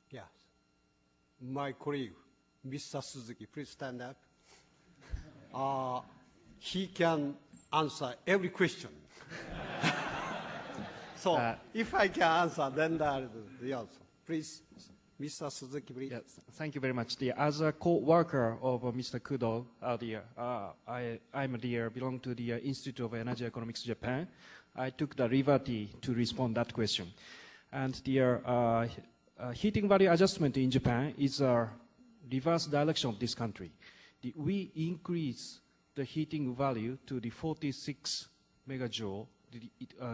Yes. My colleague, Mr. Suzuki, please stand up. He can answer every question. So if I can answer, then that is the answer. Please, Mr. Suzuki, please. Yes, thank you very much. As a co-worker of Mr. Kudo, belong to the Institute of Energy Economics Japan. I took the liberty to respond that question. And the heating value adjustment in Japan is a reverse direction of this country. We increase the heating value to the 46 megajoule,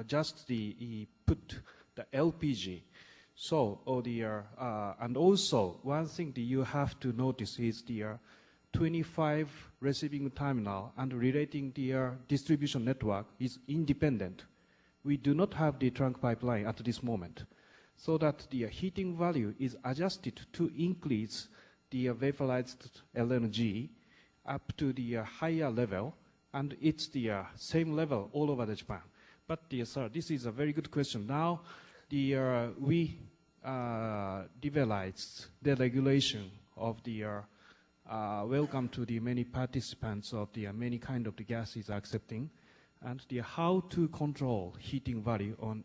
just put the LPG. So, and also one thing that you have to notice is the 25 receiving terminal and relating the distribution network is independent. We do not have the trunk pipeline at this moment, so that the heating value is adjusted to increase the vaporized LNG up to the higher level, and it's the same level all over the Japan. But sir, this is a very good question. Now, we developed the regulation of the welcome to the many participants of the many kind of the gases accepting, and the how to control heating value on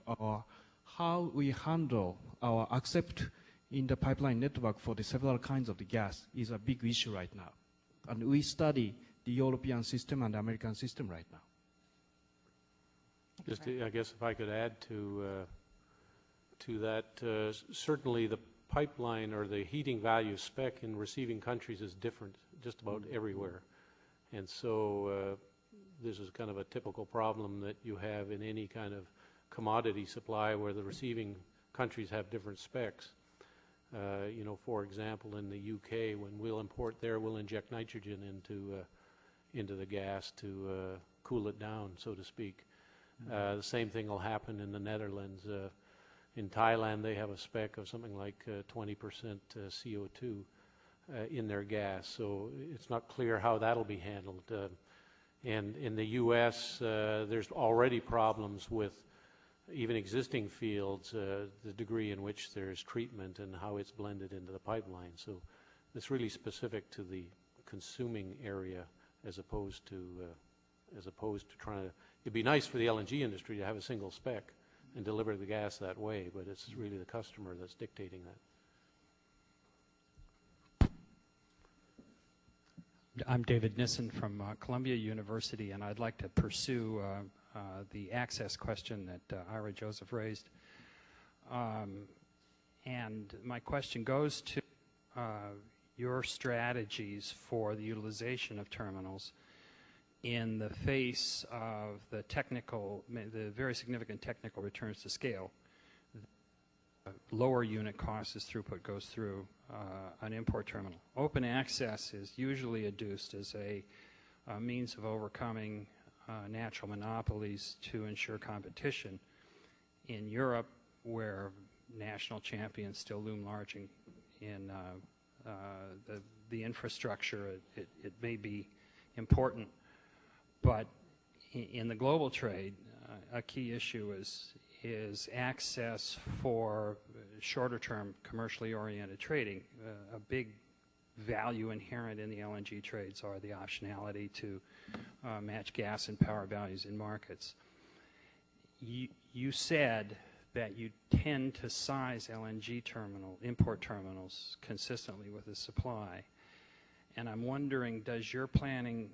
how we handle our accept in the pipeline network for the several kinds of the gas is a big issue right now. And we study the European system and the American system right now. Just, I guess, if I could add to that, certainly the pipeline or the heating value spec in receiving countries is different just about everywhere, and so this is kind of a typical problem that you have in any kind of commodity supply where the receiving countries have different specs. You know, for example, in the UK, when we'll import there, we'll inject nitrogen into the gas to cool it down, so to speak. The same thing will happen in the Netherlands. In Thailand, they have a spec of something like 20% CO2 in their gas, so it's not clear how that'll be handled. And in the U.S., there's already problems with even existing fields, the degree in which there's treatment and how it's blended into the pipeline. So it's really specific to the consuming area as opposed to trying to. It'd be nice for the LNG industry to have a single spec and deliver the gas that way, but it's really the customer that's dictating that. I'm David Nissen from Columbia University, and I'd like to pursue the access question that Ira Joseph raised. And my question goes to your strategies for the utilization of terminals in the face of the very significant technical returns to scale. Lower unit costs as throughput goes through an import terminal. Open access is usually adduced as a means of overcoming natural monopolies to ensure competition. In Europe, where national champions still loom large in the infrastructure, it may be important. But in the global trade, a key issue is access for shorter-term commercially oriented trading. A big value inherent in the LNG trades are the optionality to match gas and power values in markets. You said that you tend to size LNG import terminals consistently with the supply. And I'm wondering, does your planning,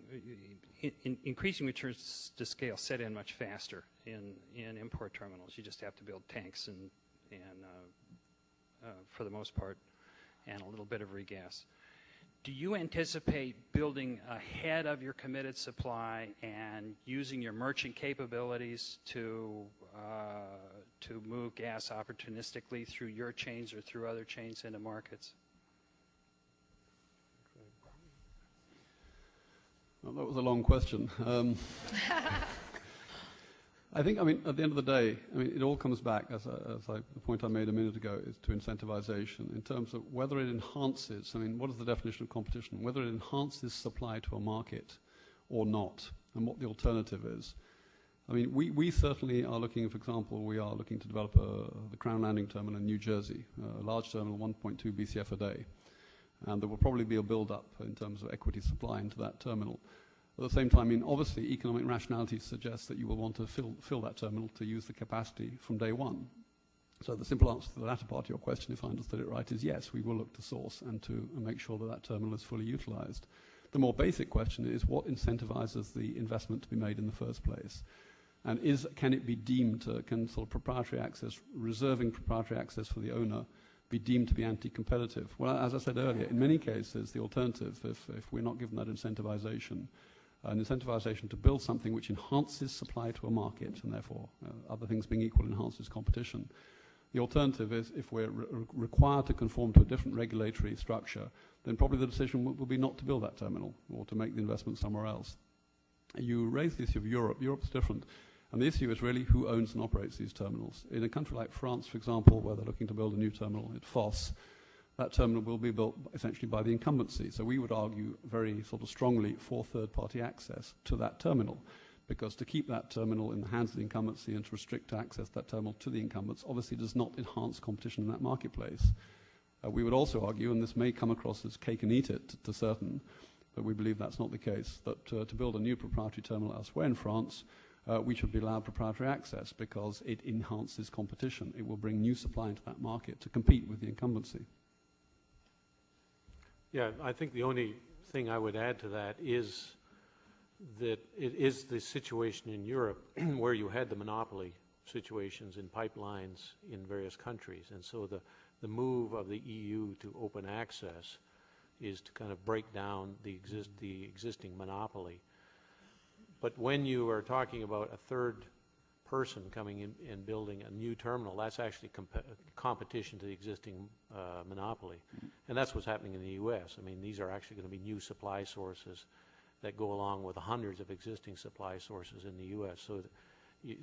increasing returns to scale, set in much faster in import terminals? You just have to build tanks and for the most part, and a little bit of regas. Do you anticipate building ahead of your committed supply and using your merchant capabilities to move gas opportunistically through your chains or through other chains into markets? Well, that was a long question. I think, at the end of the day, it all comes back, the point I made a minute ago, is to incentivization in terms of whether it enhances, what is the definition of competition? Whether it enhances supply to a market or not, and what the alternative is. We certainly are looking, for example, we are looking to develop the Crown Landing Terminal in New Jersey, a large terminal, 1.2 BCF a day. And there will probably be a build-up in terms of equity supply into that terminal. At the same time, obviously, economic rationality suggests that you will want to fill that terminal to use the capacity from day one. So the simple answer to the latter part of your question, if I understood it right, is yes, we will look to source and to make sure that that terminal is fully utilized. The more basic question is what incentivizes the investment to be made in the first place? And can it be deemed, can sort of proprietary access, reserving proprietary access for the owner, be deemed to be anti-competitive? Well, as I said earlier, in many cases, the alternative, if we're not given that incentivization, an incentivization to build something which enhances supply to a market, and therefore, other things being equal, enhances competition. The alternative is, if we're required to conform to a different regulatory structure, then probably the decision will be not to build that terminal, or to make the investment somewhere else. You raised the issue of Europe. Europe's different. And the issue is really who owns and operates these terminals. In a country like France, for example, where they're looking to build a new terminal at Fosse, that terminal will be built essentially by the incumbency. So we would argue very sort of strongly for third-party access to that terminal, because to keep that terminal in the hands of the incumbency and to restrict access to that terminal to the incumbents obviously does not enhance competition in that marketplace. We would also argue, and this may come across as cake and eat it to certain, but we believe that's not the case, that to build a new proprietary terminal elsewhere in France, we should be allowed proprietary access because it enhances competition. It will bring new supply into that market to compete with the incumbency. Yeah, I think the only thing I would add to that is that it is the situation in Europe where you had the monopoly situations in pipelines in various countries. And so the move of the EU to open access is to kind of break down the existing monopoly. But when you are talking about a third person coming in and building a new terminal, that's actually competition to the existing monopoly. And that's what's happening in the U.S. These are actually going to be new supply sources that go along with the hundreds of existing supply sources in the U.S. So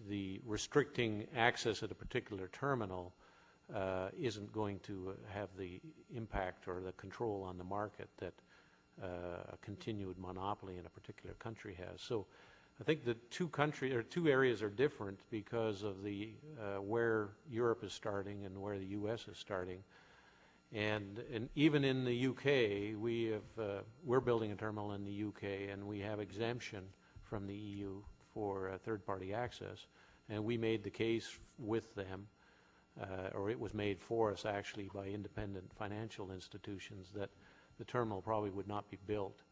the restricting access at a particular terminal isn't going to have the impact or the control on the market that a continued monopoly in a particular country has. So I think the two areas are different because of the where Europe is starting and where the U.S. is starting. And even in the UK, we're building a terminal in the UK, and we have exemption from the EU for third-party access. And we made the case with them, or it was made for us actually by independent financial institutions, that the terminal probably would not be built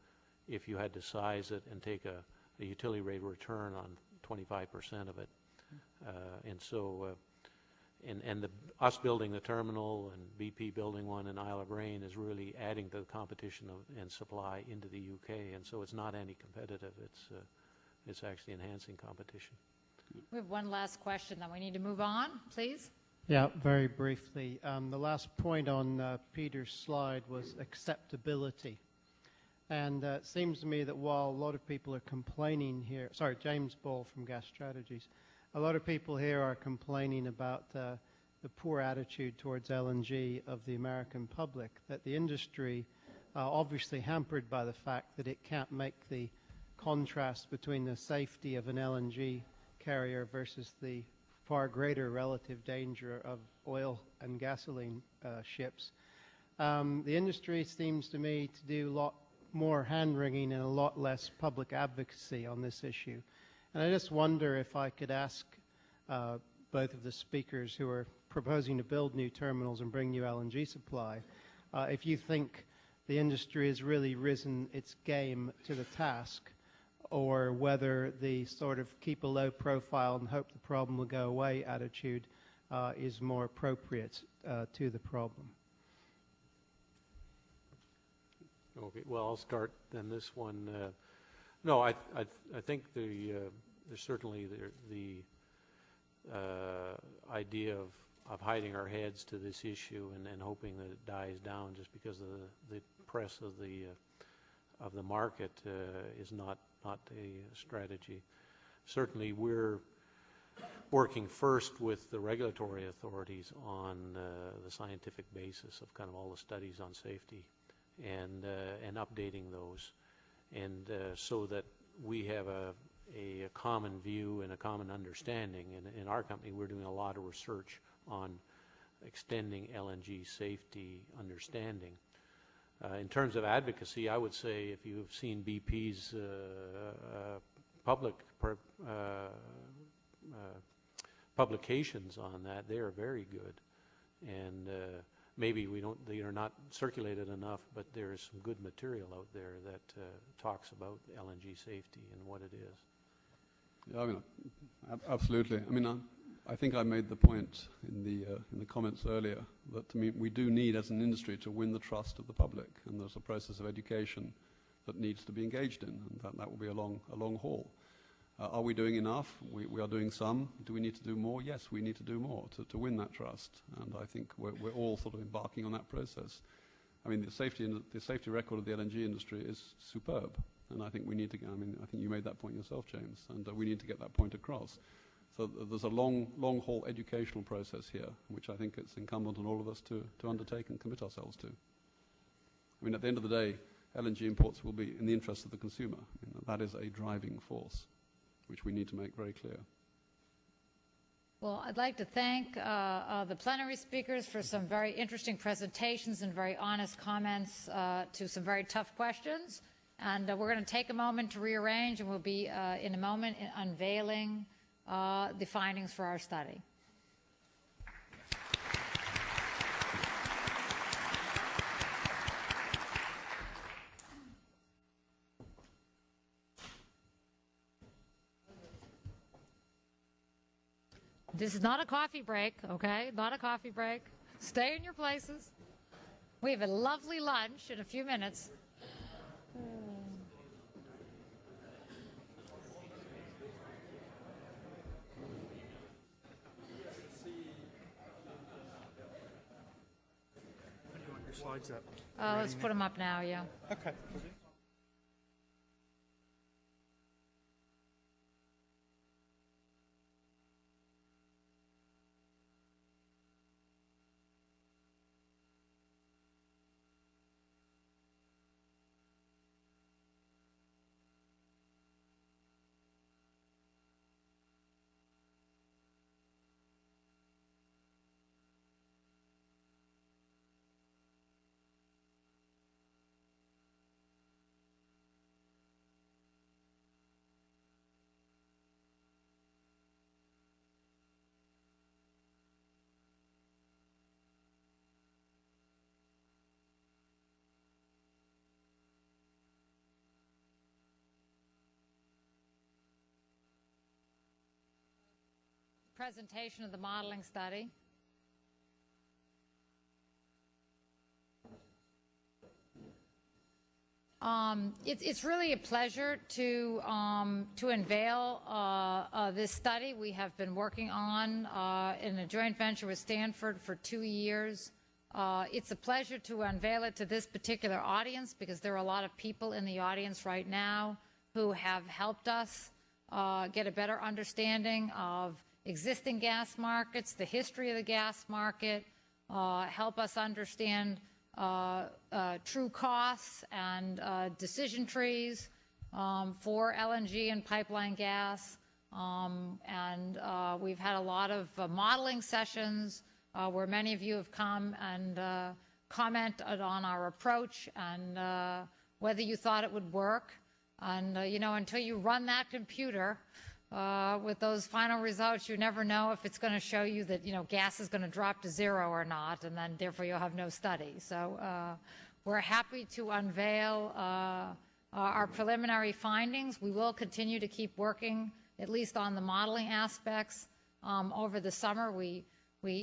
if you had to size it and take a utility rate return on 25% of it. And so, us building the terminal and BP building one in Isle of Grain is really adding to the competition and supply into the UK. And so it's not anti-competitive. It's actually enhancing competition. We have one last question, then we need to move on, please. Yeah, very briefly. The last point on Peter's slide was acceptability. And it seems to me that while a lot of people are complaining here, sorry, James Ball from Gas Strategies, a lot of people here are complaining about the poor attitude towards LNG of the American public, that the industry, obviously hampered by the fact that it can't make the contrast between the safety of an LNG carrier versus the far greater relative danger of oil and gasoline ships. The industry seems to me to do a lot more hand-wringing and a lot less public advocacy on this issue. And I just wonder if I could ask both of the speakers who are proposing to build new terminals and bring new LNG supply, if you think the industry has really risen its game to the task, or whether the sort of keep a low profile and hope the problem will go away attitude is more appropriate to the problem. Okay, well, I'll start then this one. No, I think there's certainly the idea of hiding our heads to this issue and hoping that it dies down just because of the press of the market is not a strategy. Certainly, we're working first with the regulatory authorities on the scientific basis of kind of all the studies on safety and updating those, and so that we have a common view and a common understanding. And in our company, we're doing a lot of research on extending LNG safety understanding. In terms of advocacy, I would say if you've seen BP's publications on that, they are very good. And maybe they are not circulated enough, but there is some good material out there that talks about LNG safety and what it is. Yeah, I mean, absolutely. I mean, I think I made the point in the comments earlier that, to me, we do need, as an industry, to win the trust of the public, and there's a process of education that needs to be engaged in, and that will be a long haul. Are we doing enough? We are doing some. Do we need to do more? Yes, we need to do more to win that trust, and I think we're all sort of embarking on that process. I mean, the safety record of the LNG industry is superb, and I think we need to. I mean, I think you made that point yourself, James, and we need to get that point across. So there's a long haul educational process here, which I think it's incumbent on all of us to undertake and commit ourselves to. I mean, at the end of the day, LNG imports will be in the interest of the consumer. I mean, that is a driving force, which we need to make very clear. Well, I'd like to thank the plenary speakers for some very interesting presentations and very honest comments to some very tough questions. And we're going to take a moment to rearrange, and we'll be in a moment unveiling the findings for our study. This is not a coffee break, okay? Not a coffee break. Stay in your places. We have a lovely lunch in a few minutes. Slides up. Let's put them up now, yeah. Okay. Presentation of the modeling study. It's really a pleasure to unveil this study we have been working on in a joint venture with Stanford for 2 years. It's a pleasure to unveil it to this particular audience because there are a lot of people in the audience right now who have helped us get a better understanding of existing gas markets, the history of the gas market, help us understand true costs and decision trees for LNG and pipeline gas. And we've had a lot of modeling sessions where many of you have come and commented on our approach and whether you thought it would work. And, you know, until you run that computer with those final results, you never know if it's going to show you that, you know, gas is going to drop to zero or not, and then therefore you'll have no study. So we're happy to unveil our preliminary findings. We will continue to keep working, at least on the modeling aspects. Over the summer, we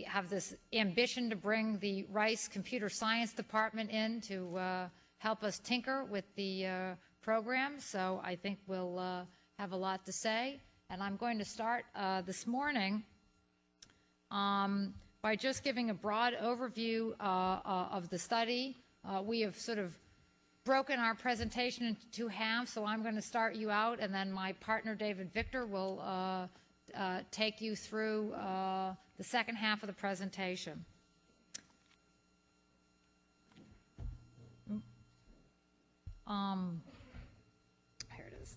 have this ambition to bring the Rice Computer Science Department in to help us tinker with the program. So I think we'll have a lot to say. And I'm going to start this morning by just giving a broad overview of the study. We have sort of broken our presentation into two halves, so I'm going to start you out, and then my partner David Victor will take you through the second half of the presentation. Here it is.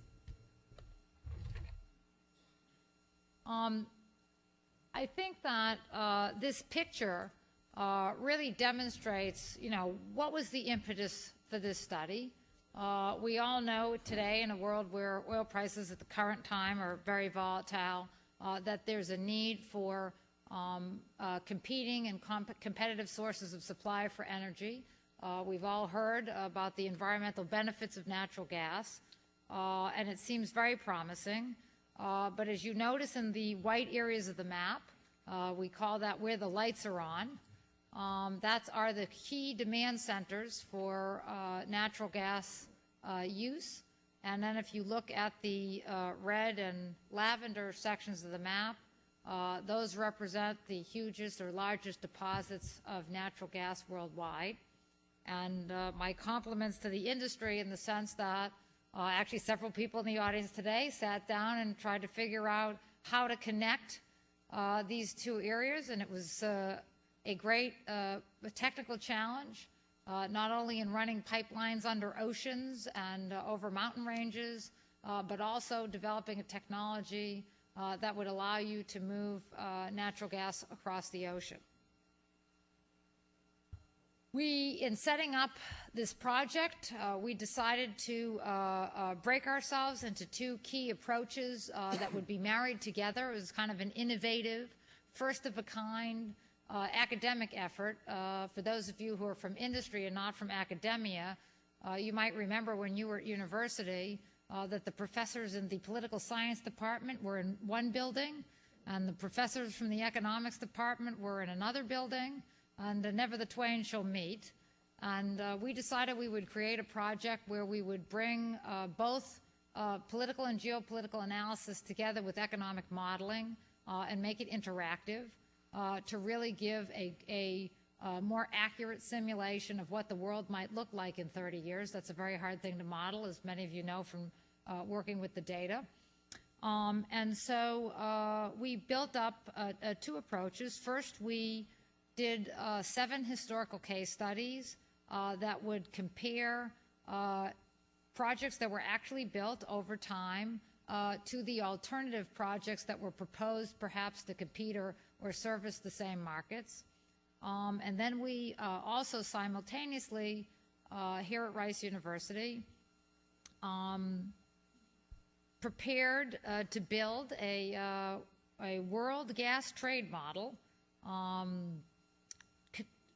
I think that this picture really demonstrates, you know, what was the impetus for this study. We all know today, in a world where oil prices at the current time are very volatile, that there's a need for competing and competitive sources of supply for energy. We've all heard about the environmental benefits of natural gas, and it seems very promising. But as you notice in the white areas of the map, we call that where the lights are on. Are the key demand centers for natural gas use. And then if you look at the red and lavender sections of the map, those represent the hugest or largest deposits of natural gas worldwide. And my compliments to the industry in the sense that actually several people in the audience today sat down and tried to figure out how to connect these two areas, and it was a great technical challenge, not only in running pipelines under oceans and over mountain ranges, but also developing a technology that would allow you to move natural gas across the ocean. In setting up this project, we decided to break ourselves into two key approaches that would be married together. It was kind of an innovative, first-of-a-kind academic effort. For those of you who are from industry and not from academia, you might remember when you were at university that the professors in the political science department were in one building, and the professors from the economics department were in another building, and never the twain shall meet. And we decided we would create a project where we would bring both political and geopolitical analysis together with economic modeling and make it interactive to really give a more accurate simulation of what the world might look like in 30 years. That's a very hard thing to model, as many of you know from working with the data. And so we built up two approaches. First, we did 7 historical case studies that would compare projects that were actually built over time to the alternative projects that were proposed perhaps to compete or service the same markets. And then we also simultaneously here at Rice University prepared to build a world gas trade model,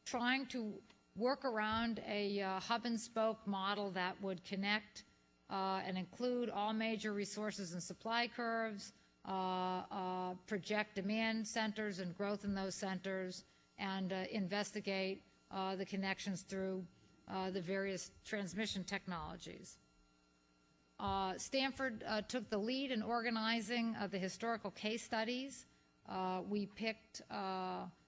trying to work around a hub and spoke model that would connect and include all major resources and supply curves, project demand centers and growth in those centers, and investigate the connections through the various transmission technologies. Stanford took the lead in organizing the historical case studies. We picked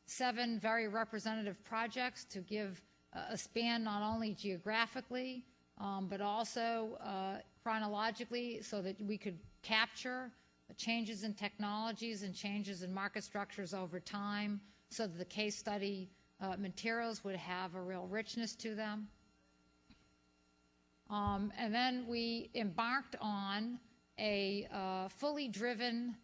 7 very representative projects to give a span not only geographically, but also chronologically, so that we could capture changes in technologies and changes in market structures over time, so that the case study materials would have a real richness to them. And then we embarked on a fully driven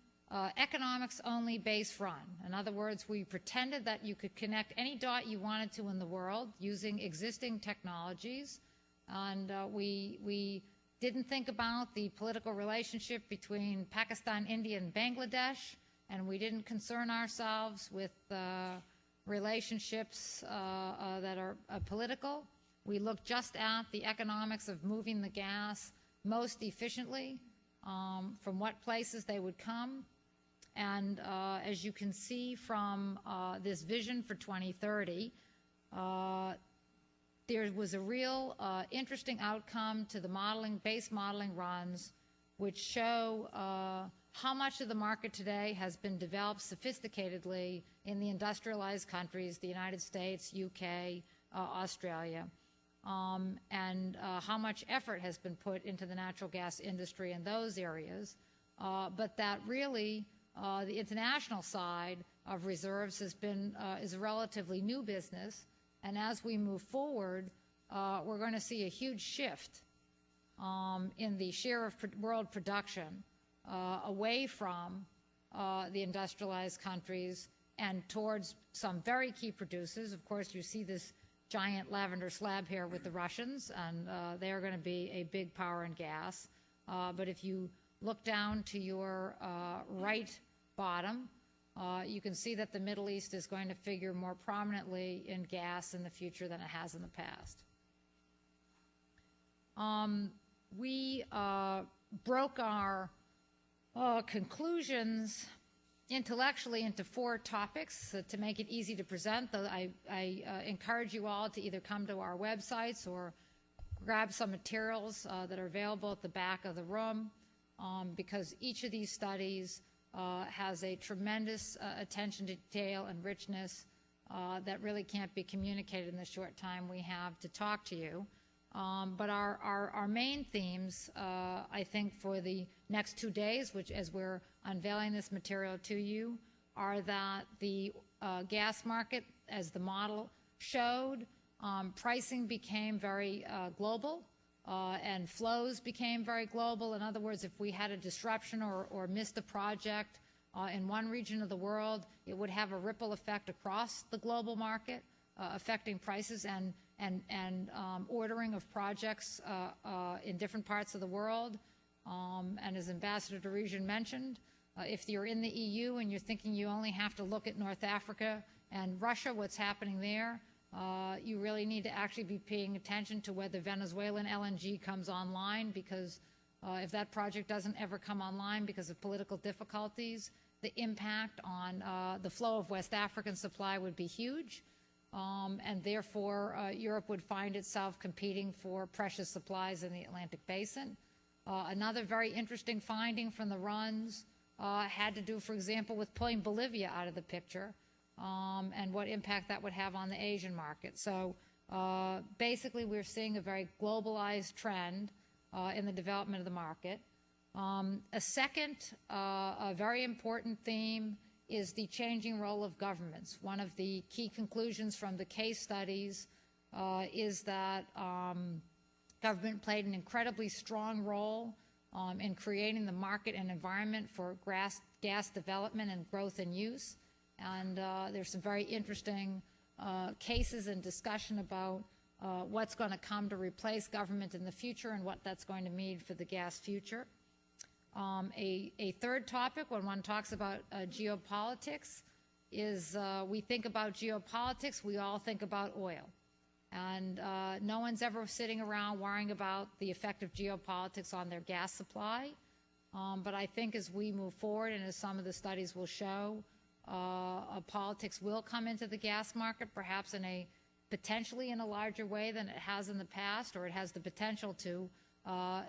economics-only base run. In other words, we pretended that you could connect any dot you wanted to in the world using existing technologies, and we didn't think about the political relationship between Pakistan, India, and Bangladesh, and we didn't concern ourselves with relationships that are political. We looked just at the economics of moving the gas most efficiently, from what places they would come. And as you can see from this vision for 2030, there was a real interesting outcome to the base modeling runs, which show how much of the market today has been developed sophisticatedly in the industrialized countries, the United States, UK, Australia, and how much effort has been put into the natural gas industry in those areas, but that really the international side of reserves is a relatively new business, and as we move forward, we're going to see a huge shift in the share of world production away from the industrialized countries and towards some very key producers. Of course, you see this giant lavender slab here with the Russians, and they are going to be a big power in gas. But if you look down to your right bottom, you can see that the Middle East is going to figure more prominently in gas in the future than it has in the past. We broke our conclusions intellectually into 4 topics to make it easy to present. I encourage you all to either come to our websites or grab some materials that are available at the back of the room, because each of these studies has a tremendous attention to detail and richness that really can't be communicated in the short time we have to talk to you. But our main themes, I think, for the next 2 days, which as we're unveiling this material to you, are that the gas market, as the model showed, pricing became very global, and flows became very global. In other words, if we had a disruption or missed a project in one region of the world, it would have a ripple effect across the global market, affecting prices and ordering of projects in different parts of the world. And as Ambassador Derision mentioned, if you're in the EU and you're thinking you only have to look at North Africa and Russia, what's happening there, you really need to actually be paying attention to whether Venezuelan LNG comes online, because if that project doesn't ever come online because of political difficulties, the impact on the flow of West African supply would be huge. And therefore, Europe would find itself competing for precious supplies in the Atlantic Basin. Another very interesting finding from the runs had to do, for example, with pulling Bolivia out of the picture, and what impact that would have on the Asian market. So basically, we're seeing a very globalized trend in the development of the market. A second, a very important theme is the changing role of governments. One of the key conclusions from the case studies is that government played an incredibly strong role in creating the market and environment for gas development and growth and use. And there's some very interesting cases and discussion about what's going to come to replace government in the future and what that's going to mean for the gas future. A third topic, when one talks about geopolitics, is we think about geopolitics, we all think about oil. And no one's ever sitting around worrying about the effect of geopolitics on their gas supply. But I think as we move forward, and as some of the studies will show, politics will come into the gas market, perhaps potentially in a larger way than it has in the past, or it has the potential to,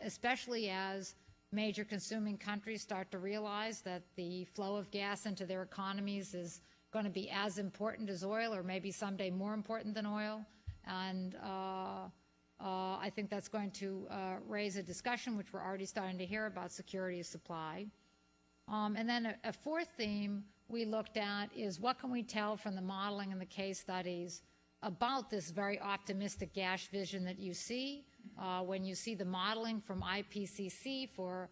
especially as major consuming countries start to realize that the flow of gas into their economies is going to be as important as oil, or maybe someday more important than oil. And I think that's going to raise a discussion, which we're already starting to hear, about security of supply. And then a fourth theme we looked at is what can we tell from the modeling and the case studies about this very optimistic gas vision that you see when you see the modeling from IPCC for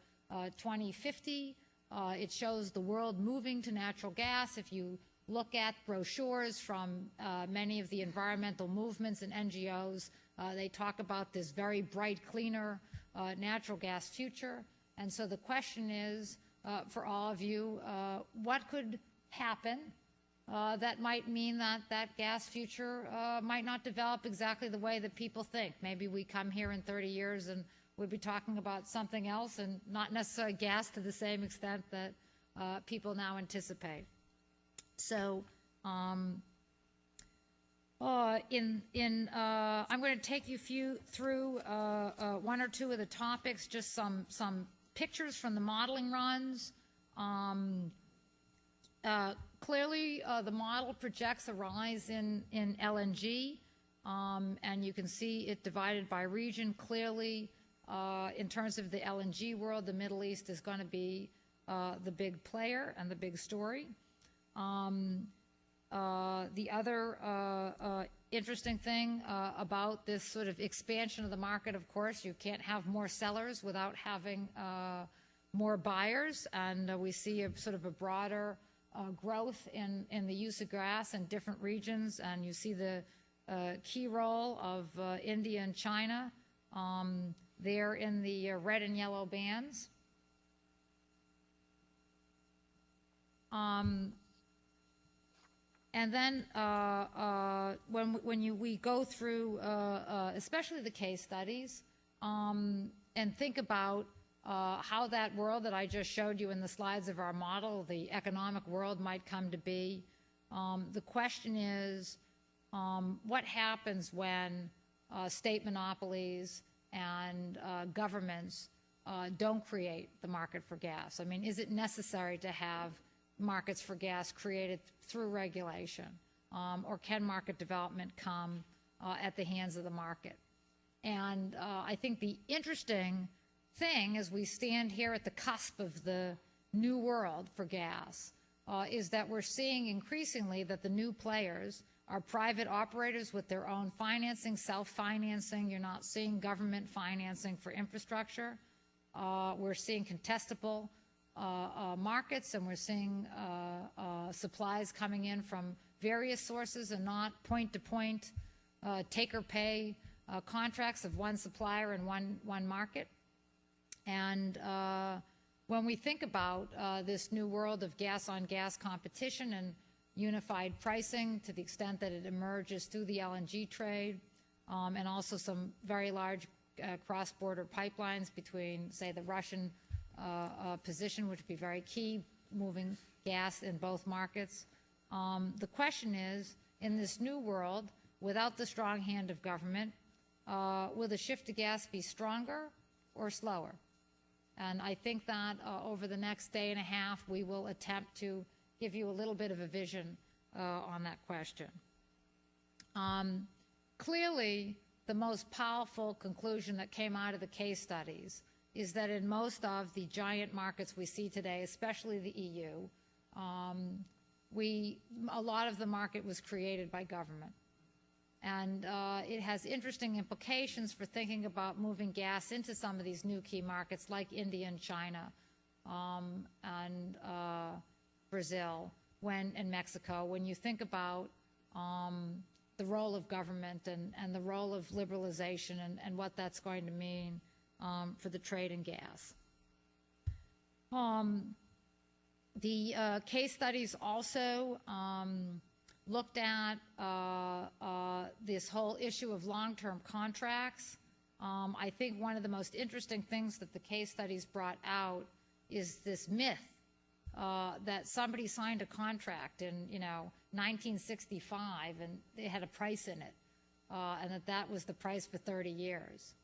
2050, It shows the world moving to natural gas. If you look at brochures from many of the environmental movements and NGOs, they talk about this very bright, cleaner natural gas future. And so the question is, for all of you, what could happen that might mean that that gas future might not develop exactly the way that people think? Maybe we come here in 30 years and we'll be talking about something else and not necessarily gas to the same extent that people now anticipate. So I'm going to take you through one or two of the topics, just some pictures from the modeling runs. Clearly, the model projects a rise in LNG, and you can see it divided by region. Clearly, in terms of the LNG world, the Middle East is going to be the big player and the big story. The other interesting thing about this sort of expansion of the market, of course, you can't have more sellers without having more buyers, and we see a sort of a broader growth in the use of gas in different regions, and you see the key role of India and China there in the red and yellow bands. And then when we go through, especially the case studies, and think about how that world that I just showed you in the slides of our model, the economic world, might come to be, the question is, what happens when state monopolies and governments don't create the market for gas? I mean, is it necessary to have markets for gas created through regulation, or can market development come at the hands of the market? And I think the interesting thing as we stand here at the cusp of the new world for gas is that we're seeing increasingly that the new players are private operators with their own financing, self-financing. You're not seeing government financing for infrastructure. We're seeing contestable markets, and we're seeing supplies coming in from various sources and not point-to-point take-or-pay contracts of one supplier and one market. And when we think about this new world of gas-on-gas competition and unified pricing, to the extent that it emerges through the LNG trade, and also some very large cross-border pipelines between, say, the Russian position, which would be very key, moving gas in both markets. The question is, in this new world, without the strong hand of government, will the shift to gas be stronger or slower? And I think that over the next day and a half, we will attempt to give you a little bit of a vision on that question. Clearly, the most powerful conclusion that came out of the case studies is that in most of the giant markets we see today, especially the EU, a lot of the market was created by government. And it has interesting implications for thinking about moving gas into some of these new key markets like India and China and Brazil and Mexico. When you think about the role of government and the role of liberalization and what that's going to mean for the trade in gas. The case studies also looked at this whole issue of long-term contracts. I think one of the most interesting things that the case studies brought out is this myth that somebody signed a contract in 1965 and they had a price in it, and that was the price for 30 years,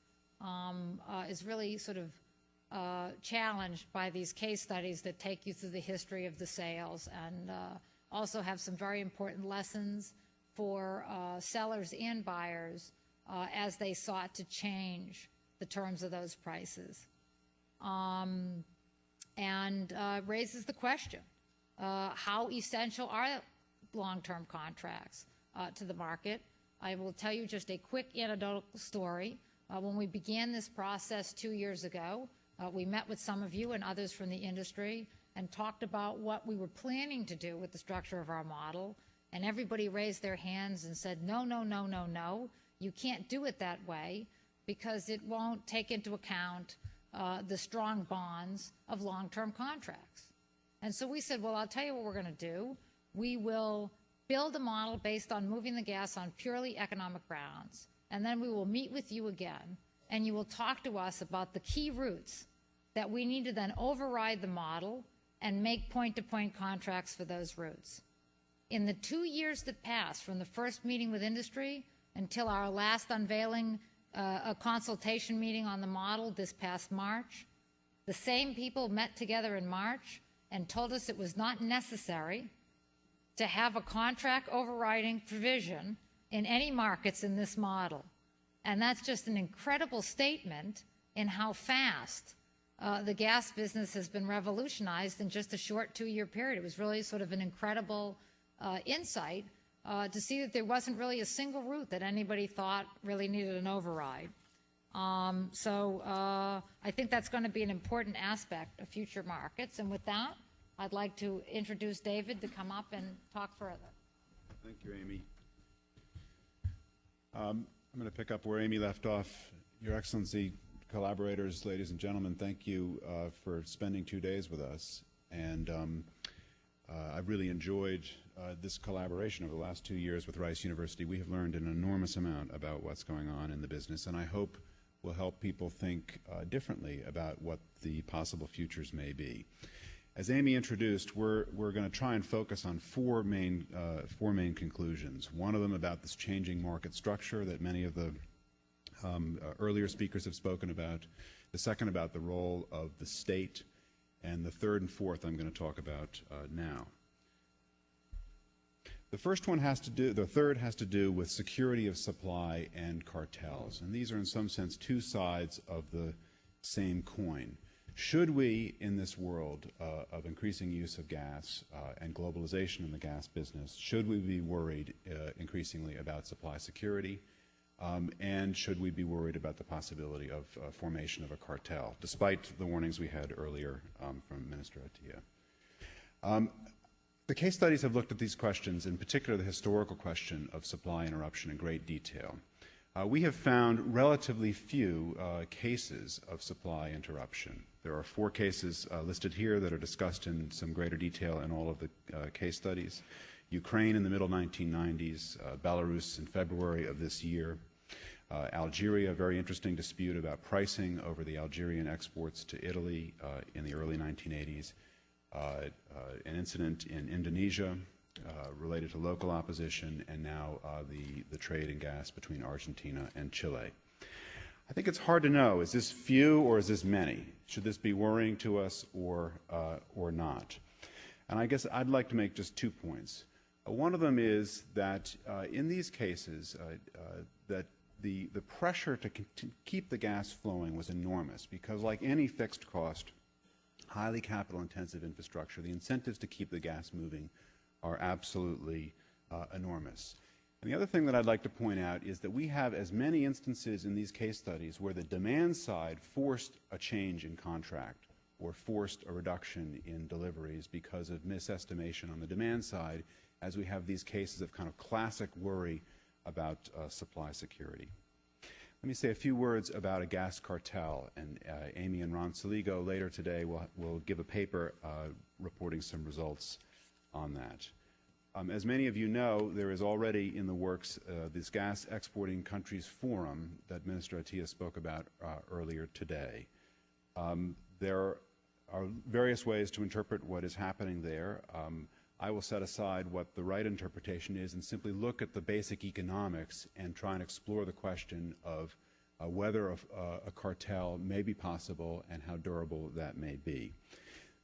is really sort of challenged by these case studies that take you through the history of the sales and also have some very important lessons for sellers and buyers as they sought to change the terms of those prices. And raises the question, how essential are long-term contracts to the market? I will tell you just a quick anecdotal story. When we began this process 2 years ago, We met with some of you and others from the industry and talked about what we were planning to do with the structure of our model, and everybody raised their hands and said, no, no, no, no, no, you can't do it that way because it won't take into account the strong bonds of long-term contracts. And so we said, well, I'll tell you what we're going to do. We will build a model based on moving the gas on purely economic grounds, and then we will meet with you again, and you will talk to us about the key routes that we need to then override the model and make point-to-point contracts for those routes. In the 2 years that passed from the first meeting with industry until our last unveiling a consultation meeting on the model this past March, the same people met together in March and told us it was not necessary to have a contract overriding provision in any markets in this model. And that's just an incredible statement in how fast the gas business has been revolutionized in just a short 2-year period. It was really sort of an incredible insight to see that there wasn't really a single route that anybody thought really needed an override. So I think that's going to be an important aspect of future markets. And with that, I'd like to introduce David to come up and talk further. Thank you, Amy. I'm going to pick up where Amy left off. Your Excellency, collaborators, ladies and gentlemen, thank you for spending 2 days with us. And I've really enjoyed this collaboration over the last 2 years with Rice University. We have learned an enormous amount about what's going on in the business, and I hope will help people think differently about what the possible futures may be. As Amy introduced, we're going to try and focus on four main conclusions. One of them about this changing market structure that many of the earlier speakers have spoken about. The second about the role of the state, and the third and fourth I'm going to talk about now. The third has to do with security of supply and cartels, and these are in some sense two sides of the same coin. Should we, in this world of increasing use of gas and globalization in the gas business, should we be worried increasingly about supply security? And should we be worried about the possibility of formation of a cartel, despite the warnings we had earlier from Minister Atiyeh? The case studies have looked at these questions, in particular the historical question of supply interruption, in great detail. We have found relatively few cases of supply interruption. There are 4 cases listed here that are discussed in some greater detail in all of the case studies. Ukraine in the middle 1990s, Belarus in February of this year, Algeria, a very interesting dispute about pricing over the Algerian exports to Italy in the early 1980s, an incident in Indonesia related to local opposition, and now the trade in gas between Argentina and Chile. I think it's hard to know, is this few or is this many? Should this be worrying to us or not? And I guess I'd like to make just 2 points. One of them is that in these cases, that the pressure to keep the gas flowing was enormous, because like any fixed cost, highly capital-intensive infrastructure, the incentives to keep the gas moving are absolutely enormous. And the other thing that I'd like to point out is that we have as many instances in these case studies where the demand side forced a change in contract or forced a reduction in deliveries because of misestimation on the demand side, as we have these cases of kind of classic worry about supply security. Let me say a few words about a gas cartel, and Amy and Ron Saligo later today will give a paper reporting some results on that. As many of you know, there is already in the works this Gas Exporting Countries Forum that Minister Atiyeh spoke about earlier today. There are various ways to interpret what is happening there. I will set aside what the right interpretation is and simply look at the basic economics and try and explore the question of whether a cartel may be possible and how durable that may be.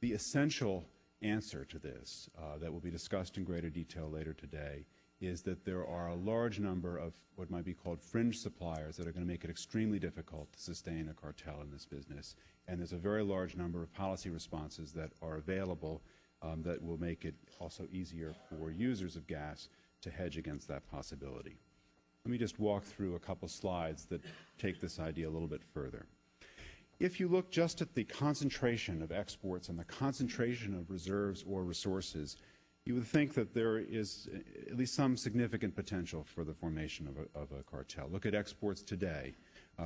The essential answer to this that will be discussed in greater detail later today is that there are a large number of what might be called fringe suppliers that are going to make it extremely difficult to sustain a cartel in this business, and there's a very large number of policy responses that are available that will make it also easier for users of gas to hedge against that possibility. Let me just walk through a couple slides that take this idea a little bit further. If you look just at the concentration of exports and the concentration of reserves or resources, you would think that there is at least some significant potential for the formation of a cartel. Look at exports today.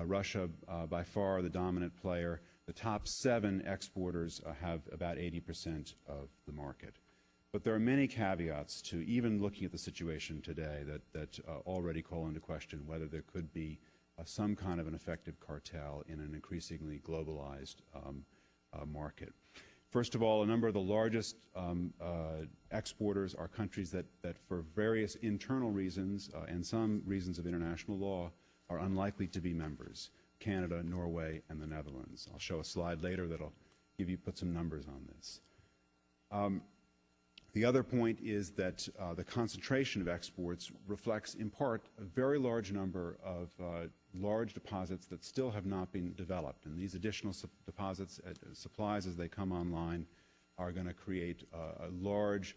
Russia, by far the dominant player. The top 7 exporters have about 80% of the market. But there are many caveats to even looking at the situation today that already call into question whether there could be some kind of an effective cartel in an increasingly globalized market. First of all, a number of the largest exporters are countries that for various internal reasons and some reasons of international law are unlikely to be members: Canada, Norway, and the Netherlands. I'll show a slide later that'll put some numbers on this. The other point is that the concentration of exports reflects, in part, a very large number of large deposits that still have not been developed. And these additional deposits, supplies as they come online, are going to create a large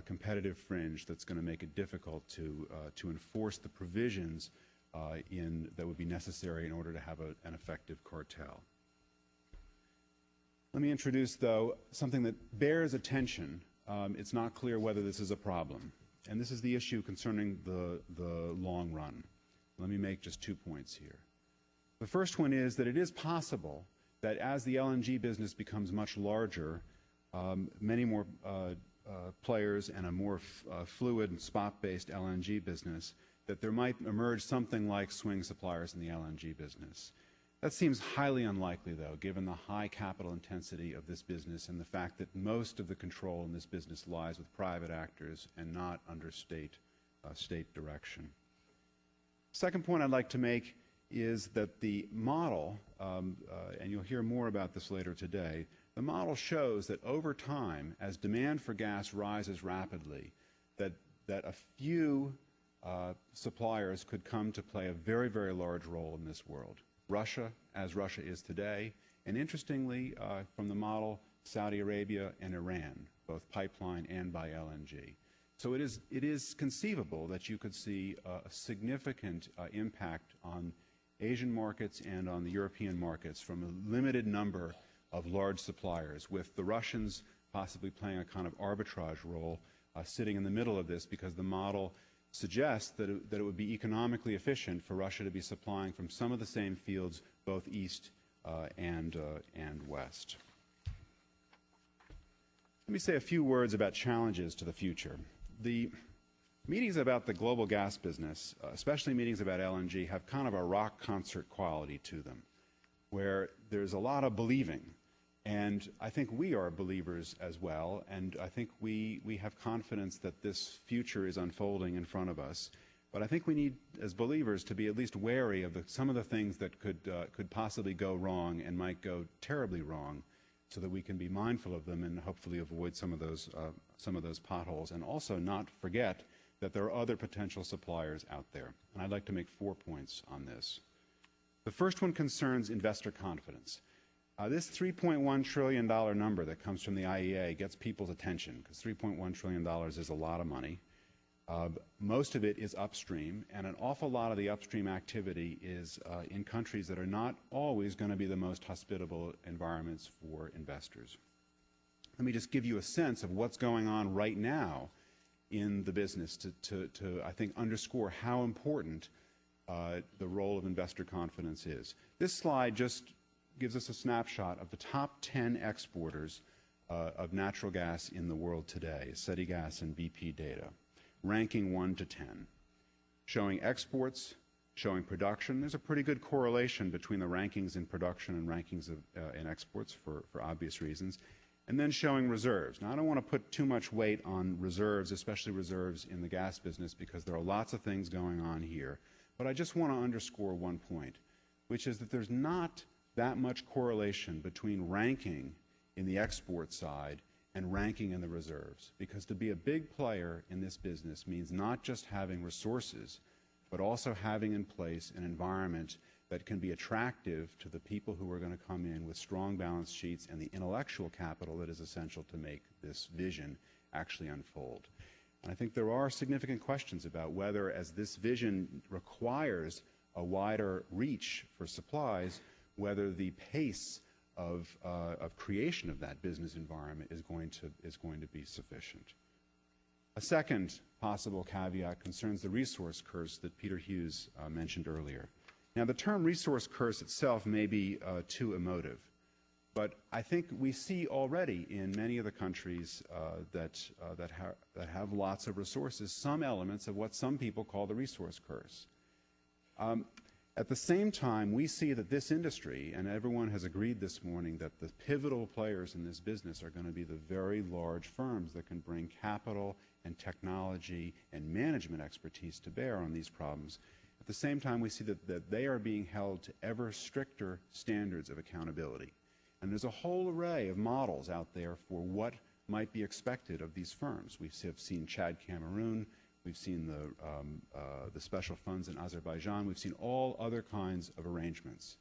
competitive fringe that's going to make it difficult to enforce the provisions that would be necessary in order to have an effective cartel. Let me introduce, though, something that bears attention. It's not clear whether this is a problem. And this is the issue concerning the long run. Let me make just 2 points here. The first one is that it is possible that as the LNG business becomes much larger, many more players and a more fluid and spot-based LNG business, that there might emerge something like swing suppliers in the LNG business. That seems highly unlikely, though, given the high capital intensity of this business and the fact that most of the control in this business lies with private actors and not under state direction. Second point I'd like to make is that the model, and you'll hear more about this later today, the model shows that over time, as demand for gas rises rapidly, that a few suppliers could come to play a very, very large role in this world. Russia, as Russia is today, and interestingly, from the model, Saudi Arabia and Iran, both pipeline and by LNG. So it is conceivable that you could see a significant impact on Asian markets and on the European markets from a limited number of large suppliers, with the Russians possibly playing a kind of arbitrage role sitting in the middle of this, because the model suggests that it would be economically efficient for Russia to be supplying from some of the same fields, both east and west. Let me say a few words about challenges to the future. The meetings about the global gas business, especially meetings about LNG, have kind of a rock concert quality to them, where there's a lot of believing. And I think we are believers as well, and I think we have confidence that this future is unfolding in front of us. But I think we need, as believers, to be at least wary of some of the things that could possibly go wrong and might go terribly wrong, so that we can be mindful of them and hopefully avoid some of those potholes, and also not forget that there are other potential suppliers out there. And I'd like to make 4 points on this. The first one concerns investor confidence. This $3.1 trillion number that comes from the IEA gets people's attention, because $3.1 trillion is a lot of money. Most of it is upstream, and an awful lot of the upstream activity is in countries that are not always going to be the most hospitable environments for investors. Let me just give you a sense of what's going on right now in the business to I think, underscore how important the role of investor confidence is. This slide just gives us a snapshot of the top 10 exporters of natural gas in the world today, SETI Gas and BP data, ranking 1 to 10, showing exports, showing production. There's a pretty good correlation between the rankings in production and rankings in exports for obvious reasons, and then showing reserves. Now, I don't want to put too much weight on reserves, especially reserves in the gas business, because there are lots of things going on here. But I just want to underscore one point, which is that there's not that much correlation between ranking in the export side and ranking in the reserves, because to be a big player in this business means not just having resources, but also having in place an environment that can be attractive to the people who are going to come in with strong balance sheets and the intellectual capital that is essential to make this vision actually unfold. And I think there are significant questions about whether, as this vision requires a wider reach for supplies, whether the pace of creation of that business environment is going to be sufficient. A second possible caveat concerns the resource curse that Peter Hughes mentioned earlier. Now, the term resource curse itself may be too emotive, but I think we see already in many of the countries that have lots of resources some elements of what some people call the resource curse. At the same time, we see that this industry, and everyone has agreed this morning that the pivotal players in this business are going to be the very large firms that can bring capital and technology and management expertise to bear on these problems. At the same time, we see that they are being held to ever stricter standards of accountability. And there's a whole array of models out there for what might be expected of these firms. We have seen Chad Cameroon, we've seen the special funds in Azerbaijan, we've seen all other kinds of arrangements.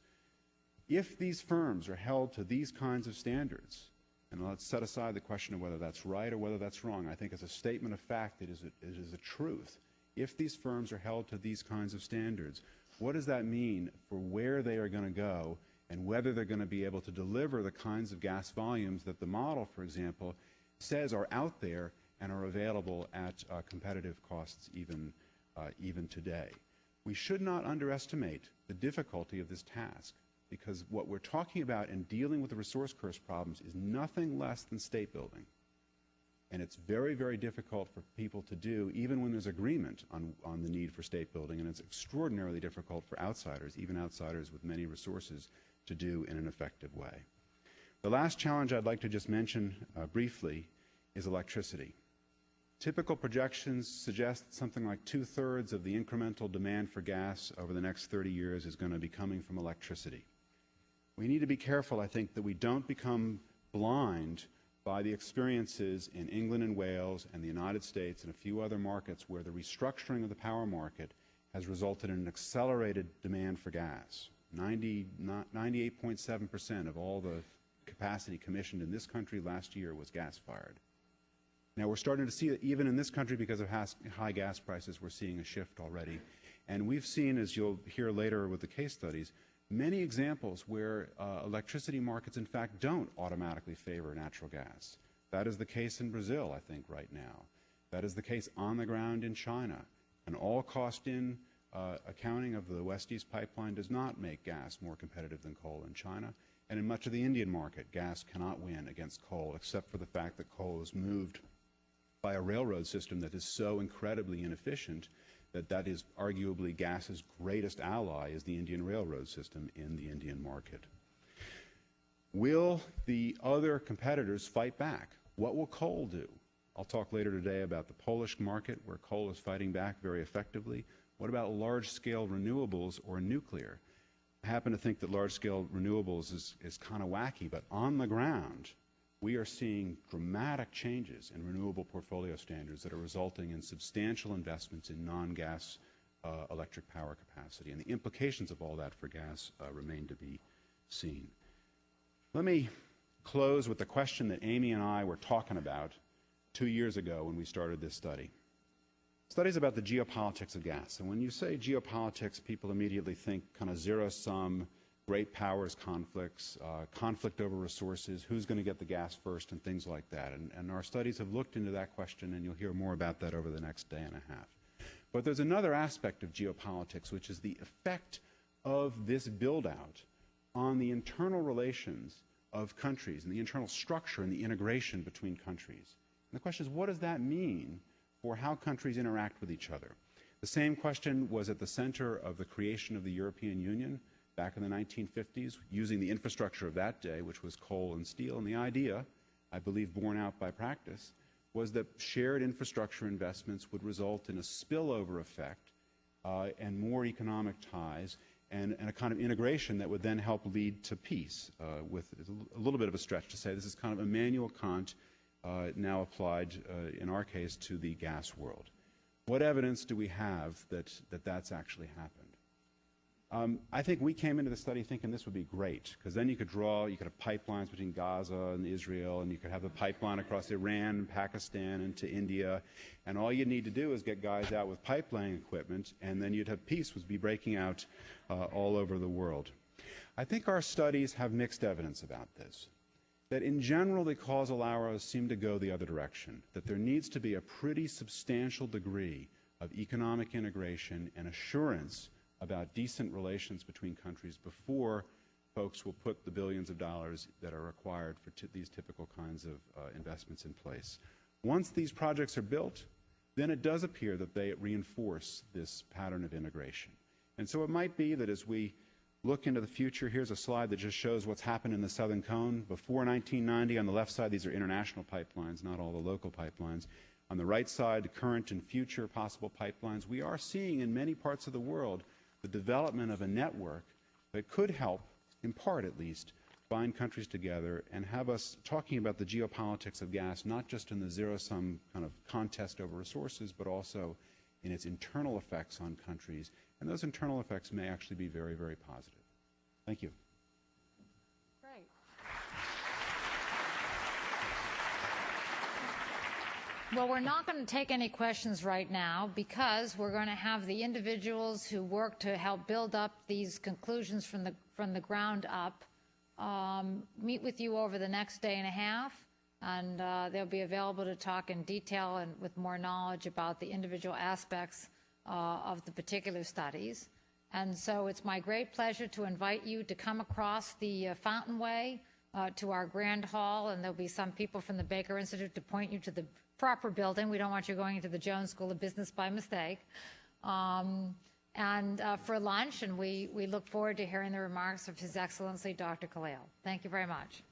If these firms are held to these kinds of standards, and let's set aside the question of whether that's right or whether that's wrong, I think as a statement of fact it is a truth. If these firms are held to these kinds of standards, what does that mean for where they are going to go and whether they're going to be able to deliver the kinds of gas volumes that the model, for example, says are out there and are available at competitive costs even today. We should not underestimate the difficulty of this task, because what we're talking about in dealing with the resource curse problems is nothing less than state building. And it's very, very difficult for people to do, even when there's agreement on the need for state building, and it's extraordinarily difficult for outsiders, even outsiders with many resources, to do in an effective way. The last challenge I'd like to just mention briefly is electricity. Typical projections suggest that something like 2/3 of the incremental demand for gas over the next 30 years is going to be coming from electricity. We need to be careful, I think, that we don't become blind by the experiences in England and Wales and the United States and a few other markets where the restructuring of the power market has resulted in an accelerated demand for gas. 98.7% of all the capacity commissioned in this country last year was gas-fired. Now, we're starting to see that even in this country, because of high gas prices, we're seeing a shift already. And we've seen, as you'll hear later with the case studies, many examples where electricity markets, in fact, don't automatically favor natural gas. That is the case in Brazil, I think, right now. That is the case on the ground in China. An all-cost-in accounting of the West-East pipeline does not make gas more competitive than coal in China. And in much of the Indian market, gas cannot win against coal, except for the fact that coal is moved by a railroad system that is so incredibly inefficient that is arguably gas's greatest ally is the Indian railroad system in the Indian market. Will the other competitors fight back? What will coal do? I'll talk later today about the Polish market, where coal is fighting back very effectively. What about large-scale renewables or nuclear? I happen to think that large-scale renewables is kind of wacky, but on the ground, we are seeing dramatic changes in renewable portfolio standards that are resulting in substantial investments in non-gas electric power capacity. And the implications of all that for gas remain to be seen. Let me close with the question that Amy and I were talking about 2 years ago when we started this study. Studies about the geopolitics of gas. And when you say geopolitics, people immediately think kind of zero-sum, great powers conflicts, conflict over resources, who's going to get the gas first, and things like that. And our studies have looked into that question, and you'll hear more about that over the next day and a half. But there's another aspect of geopolitics, which is the effect of this build-out on the internal relations of countries and the internal structure and the integration between countries. And the question is, what does that mean for how countries interact with each other? The same question was at the center of the creation of the European Union back in the 1950s, using the infrastructure of that day, which was coal and steel. And the idea, I believe borne out by practice, was that shared infrastructure investments would result in a spillover effect and more economic ties and a kind of integration that would then help lead to peace, with a little bit of a stretch to say this is kind of Immanuel Kant now applied, in our case, to the gas world. What evidence do we have that that's actually happened? I think we came into the study thinking this would be great, because then you could have pipelines between Gaza and Israel, and you could have a pipeline across Iran and Pakistan and to India, and all you'd need to do is get guys out with pipeline equipment, and then you'd have peace would be breaking out all over the world. I think our studies have mixed evidence about this. That in general, the causal arrows seem to go the other direction, that there needs to be a pretty substantial degree of economic integration and assurance about decent relations between countries before folks will put the billions of dollars that are required for these typical kinds of investments in place. Once these projects are built, then it does appear that they reinforce this pattern of integration. And so it might be that as we look into the future, here's a slide that just shows what's happened in the Southern Cone. Before 1990, on the left side, these are international pipelines, not all the local pipelines. On the right side, current and future possible pipelines. We are seeing in many parts of the world the development of a network that could help, in part at least, bind countries together and have us talking about the geopolitics of gas, not just in the zero-sum kind of contest over resources, but also in its internal effects on countries. And those internal effects may actually be very, very positive. Thank you. Great. Well, we're not going to take any questions right now because we're going to have the individuals who work to help build up these conclusions from the ground up meet with you over the next day and a half, and they'll be available to talk in detail and with more knowledge about the individual aspects of the particular studies. And so it's my great pleasure to invite you to come across the Fountainway to our grand hall, and there'll be some people from the Baker Institute to point you to the proper building. We don't want you going into the Jones School of Business by mistake. And for lunch, and we look forward to hearing the remarks of His Excellency Dr. Khalil. Thank you very much.